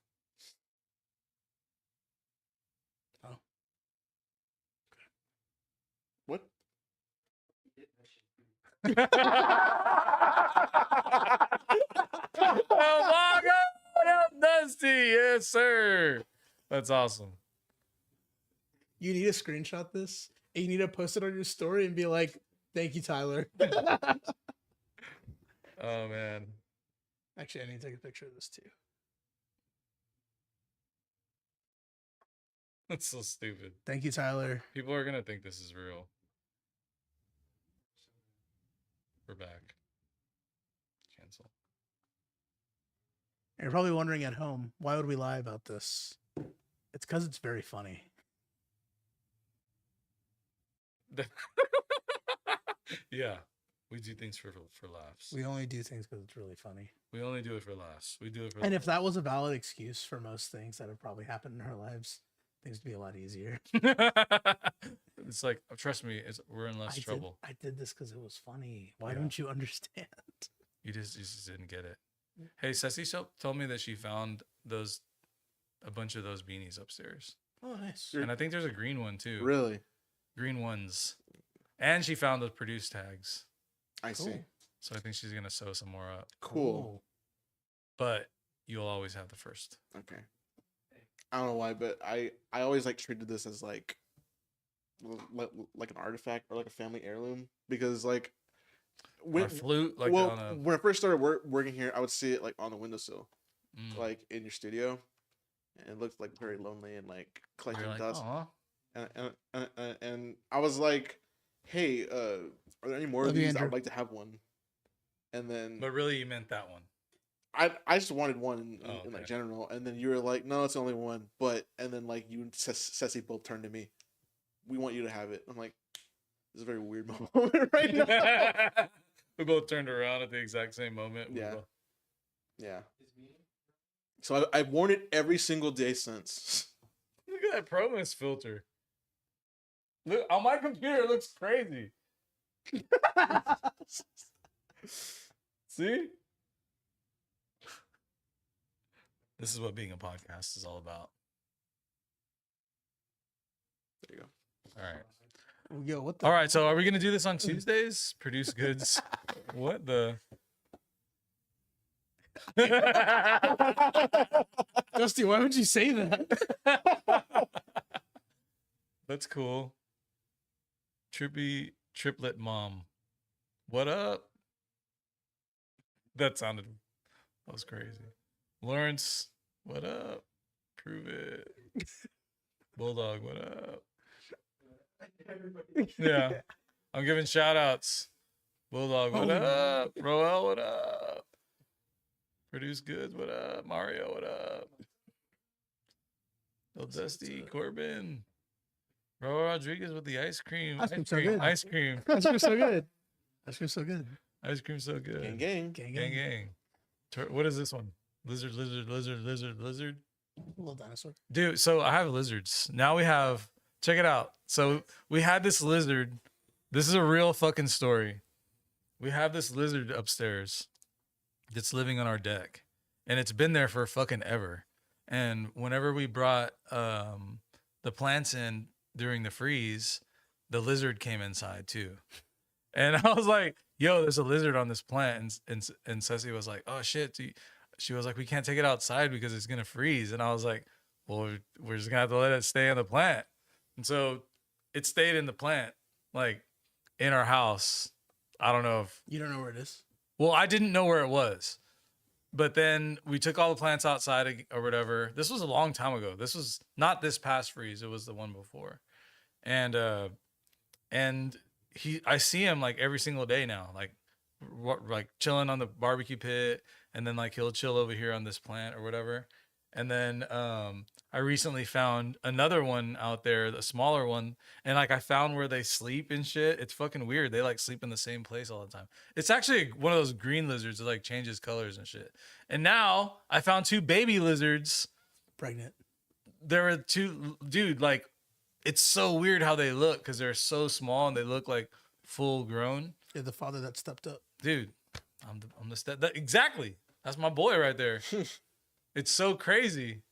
What? Oh my God, Dusty. Yes, sir. That's awesome. You need to screenshot this and you need to post it on your story and be like, thank you, Tyler. Oh man. Actually, I need to take a picture of this too. That's so stupid. Thank you, Tyler. People are gonna think this is real. We're back. Cancel. And you're probably wondering at home, why would we lie about this? It's because it's very funny. Yeah, we do things for laughs. We only do things because it's really funny. We only do it for laughs. We do it for. And if that was a valid excuse for most things that have probably happened in our lives, things would be a lot easier. It's like, trust me, we're in less trouble. I did this because it was funny. Why Yeah. don't you understand? You just didn't get it. Hey, Ceci told me that she found a bunch of those beanies upstairs, Oh, nice. Sure. and I think there's a green one too. Really? Green ones, and she found the produce tags. I see. Cool. So I think she's gonna sew some more up. Cool. But you'll always have the first. Okay. I don't know why, but I always like treated this as like an artifact or like a family heirloom because like Or flute, like well on a. when I first started working here, I would see it like on the windowsill, Mm. like in your studio, and it looked like very lonely and like collecting You're like, dust. "Aw." And I was like, hey, are there any more of Love you, these? I Andrew. would like to have one. And then But really, you meant that one. I just wanted one in Oh, like okay. general, and then you were like, no, it's only one. But and then like you and Ceci both turned to me, we want you to have it. I'm like, this is a very weird moment right now. We both turned around at the exact same moment. We Yeah. both- Yeah. So I've worn it every single day since. Look at that Promise filter. Look on my computer, it looks crazy. See? This is what being a podcast is all about. There you go. All right. Yo, what the? All right. So are we going to do this on Tuesdays? Produce goods. What the? Dusty, why would you say that? That's cool. Trippy triplet mom. What up? That was crazy. Lawrence, what up? Prove it. Bulldog, what up? Yeah. I'm giving shout outs. Bulldog, what up? Roel, what up? Produce Goods, what up? Mario, what up? Lil Dusty, Corbin. Ro Rodriguez with the ice cream. Ice cream's so good. Ice cream. That's so good. That's so good. Ice cream's so good. Gang, gang. Gang, Gang, gang. gang. What is this one? Lizard, lizard, lizard, lizard, lizard. Little dinosaur. Dude, so I have lizards. Now we have, check it out. So we had this lizard. This is a real fucking story. We have this lizard upstairs that's living on our deck. And it's been there for fucking ever. And whenever we brought the plants in during the freeze, the lizard came inside too. And I was like, yo, there's a lizard on this plant. And Ceci was like, oh shit. She was like, we can't take it outside because it's going to freeze. And I was like, well, we're just going to have to let it stay in the plant. And so it stayed in the plant, like in our house. I don't know if, You don't know where it is? well, I didn't know where it was. But then we took all the plants outside or whatever. This was a long time ago. This was not this past freeze. It was the one before. And I see him like every single day now. Like like chilling on the barbecue pit, and then like he'll chill over here on this plant or whatever. And then I recently found another one out there, the smaller one, and like I found where they sleep and shit. It's fucking weird. They like sleep in the same place all the time. It's actually one of those green lizards that like changes colors and shit. And now I found 2 baby lizards. Pregnant. There were 2, dude, like it's so weird how they look because they're so small and they look like full grown. You're the father that stepped up. Dude, I'm the step. Exactly. That's my boy right there. It's so crazy.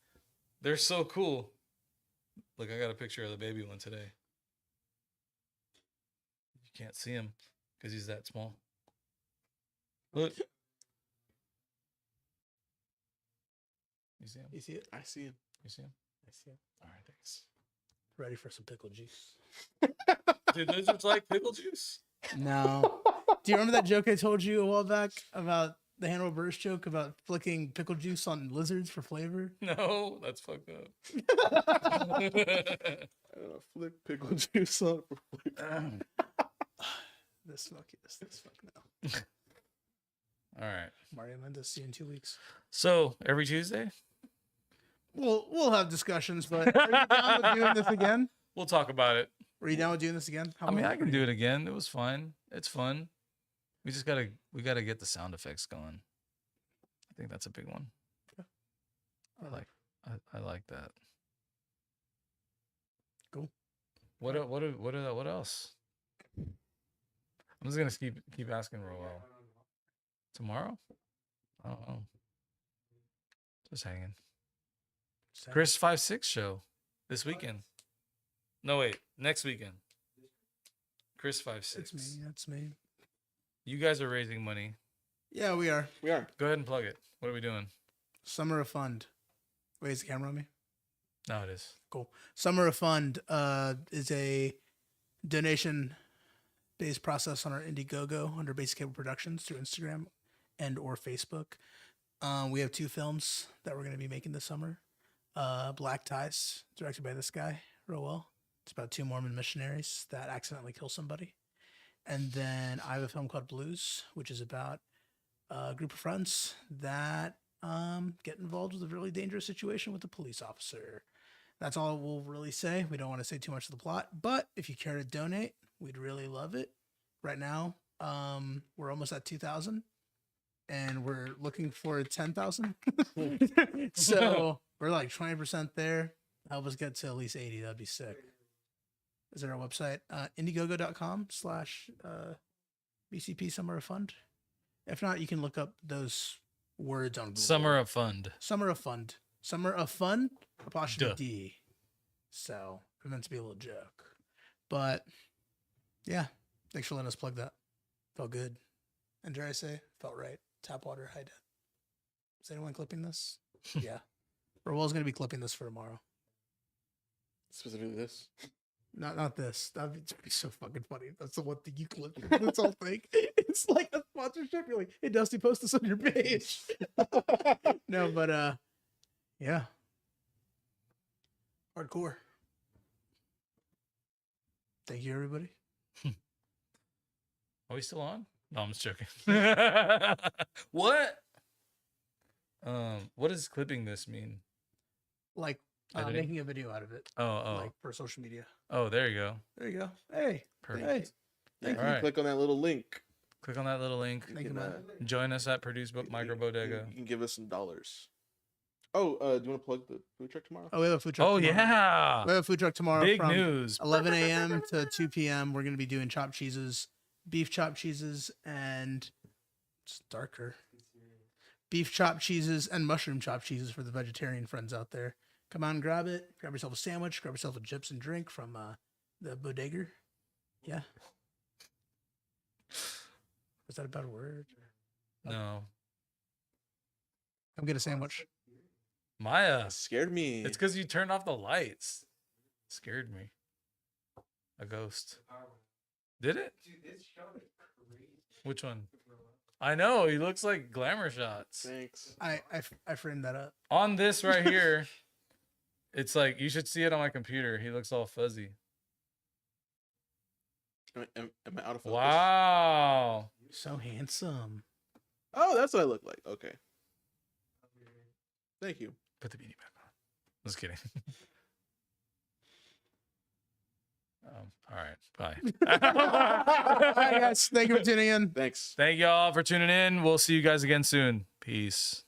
They're so cool. Look, I got a picture of the baby one today. You can't see him because he's that small. Look. You see him? You see it? I see him. You see him? I see it. All right, thanks. Ready for some pickle juice. Dude, lizards like pickle juice? No. Do you remember that joke I told you a while back about the Hannibal Buress joke about flicking pickle juice on lizards for flavor? No, that's fucked up. Flick pickle juice on. This fuck no. All right. Mario Mendes, see you in 2 weeks. So every Tuesday, We'll have discussions, but are you down with doing this again? we'll talk about it. Are you down with doing this again? How I mean, long I can do it again. It was fun. It's fun. We just gotta get the sound effects going. I think that's a big one. I like that. Cool. What else? I'm just gonna keep asking Roel. Tomorrow? I don't know. Just hanging. Chris 5-6 show this weekend. No wait, next weekend. Chris 5-6. It's me. That's me. You guys are raising money. Yeah, we are. We are. Go ahead and plug it. What are we doing? Summer of Fund. Wait, is the camera on me? No, it is. Cool. Summer of Fund is a donation-based process on our Indiegogo under Basic Cable Productions through Instagram and or Facebook. We have 2 films that we're going to be making this summer. Black Ties, directed by this guy, Roel. It's about 2 Mormon missionaries that accidentally kill somebody. And then I have a film called Blues, which is about a group of friends that get involved with a really dangerous situation with a police officer. That's all we'll really say. We don't want to say too much of the plot, but if you care to donate, we'd really love it. Right now, we're almost at 2,000 and we're looking for 10,000. So we're like 20% there. Help us get to at least 80. That'd be sick. Is there a website? Indiegogo.com/BCP Summer of Fund. If not, you can look up those words on Google. Summer of Fund. Summer of Fund. Summer of Fun, apostrophe Duh. D. So it meant to be a little joke. But yeah, thanks for letting us plug that. Felt good. And dare I say, felt right. Tap water, high debt. Is anyone clipping this? Yeah. Roel's going to be clipping this for tomorrow. Specifically this. Not this. That'd be so fucking funny. That's the one thing you clip. This whole thing. It's like a sponsorship. You're like, hey, Dusty, post this on your page. No, but yeah. Hardcore. Thank you, everybody. Are we still on? No, I'm just joking. What? What does clipping this mean? Like Editing? making a video out of it. Oh. Like for social media. Oh, there you go. There you go. Hey. Perfect. Hey. You can All right. click on that little link. Click on that little link. Thank you, can, man. Join us at Produce Book Micro Bodega. You can give us some dollars. Oh, do you want to plug the food truck tomorrow? Oh, we have a food truck. Oh tomorrow. yeah. We have a food truck tomorrow. Big from news. 11 a.m. to 2 p.m. We're going to be doing chopped cheeses, beef chopped cheeses, and it's darker. Beef chopped cheeses and mushroom chopped cheeses for the vegetarian friends out there. Come on, grab it. Grab yourself a sandwich. Grab yourself a chips and drink from the bodega. Yeah. Was that a bad word? No. Come get a sandwich. Maya. That scared me. It's because you turned off the lights. Scared me. A ghost. Did it? Dude, this show is crazy. Which one? I know. He looks like glamour shots. Thanks. I framed that up. On this right here, it's like you should see it on my computer. He looks all fuzzy. Am I out of focus? Wow. So handsome. Oh, that's what I look like. Okay. Thank you. Put the beanie back on. Just kidding. All right. Bye. All right, guys. Thank you for tuning in. Thanks. Thank y'all for tuning in. We'll see you guys again soon. Peace.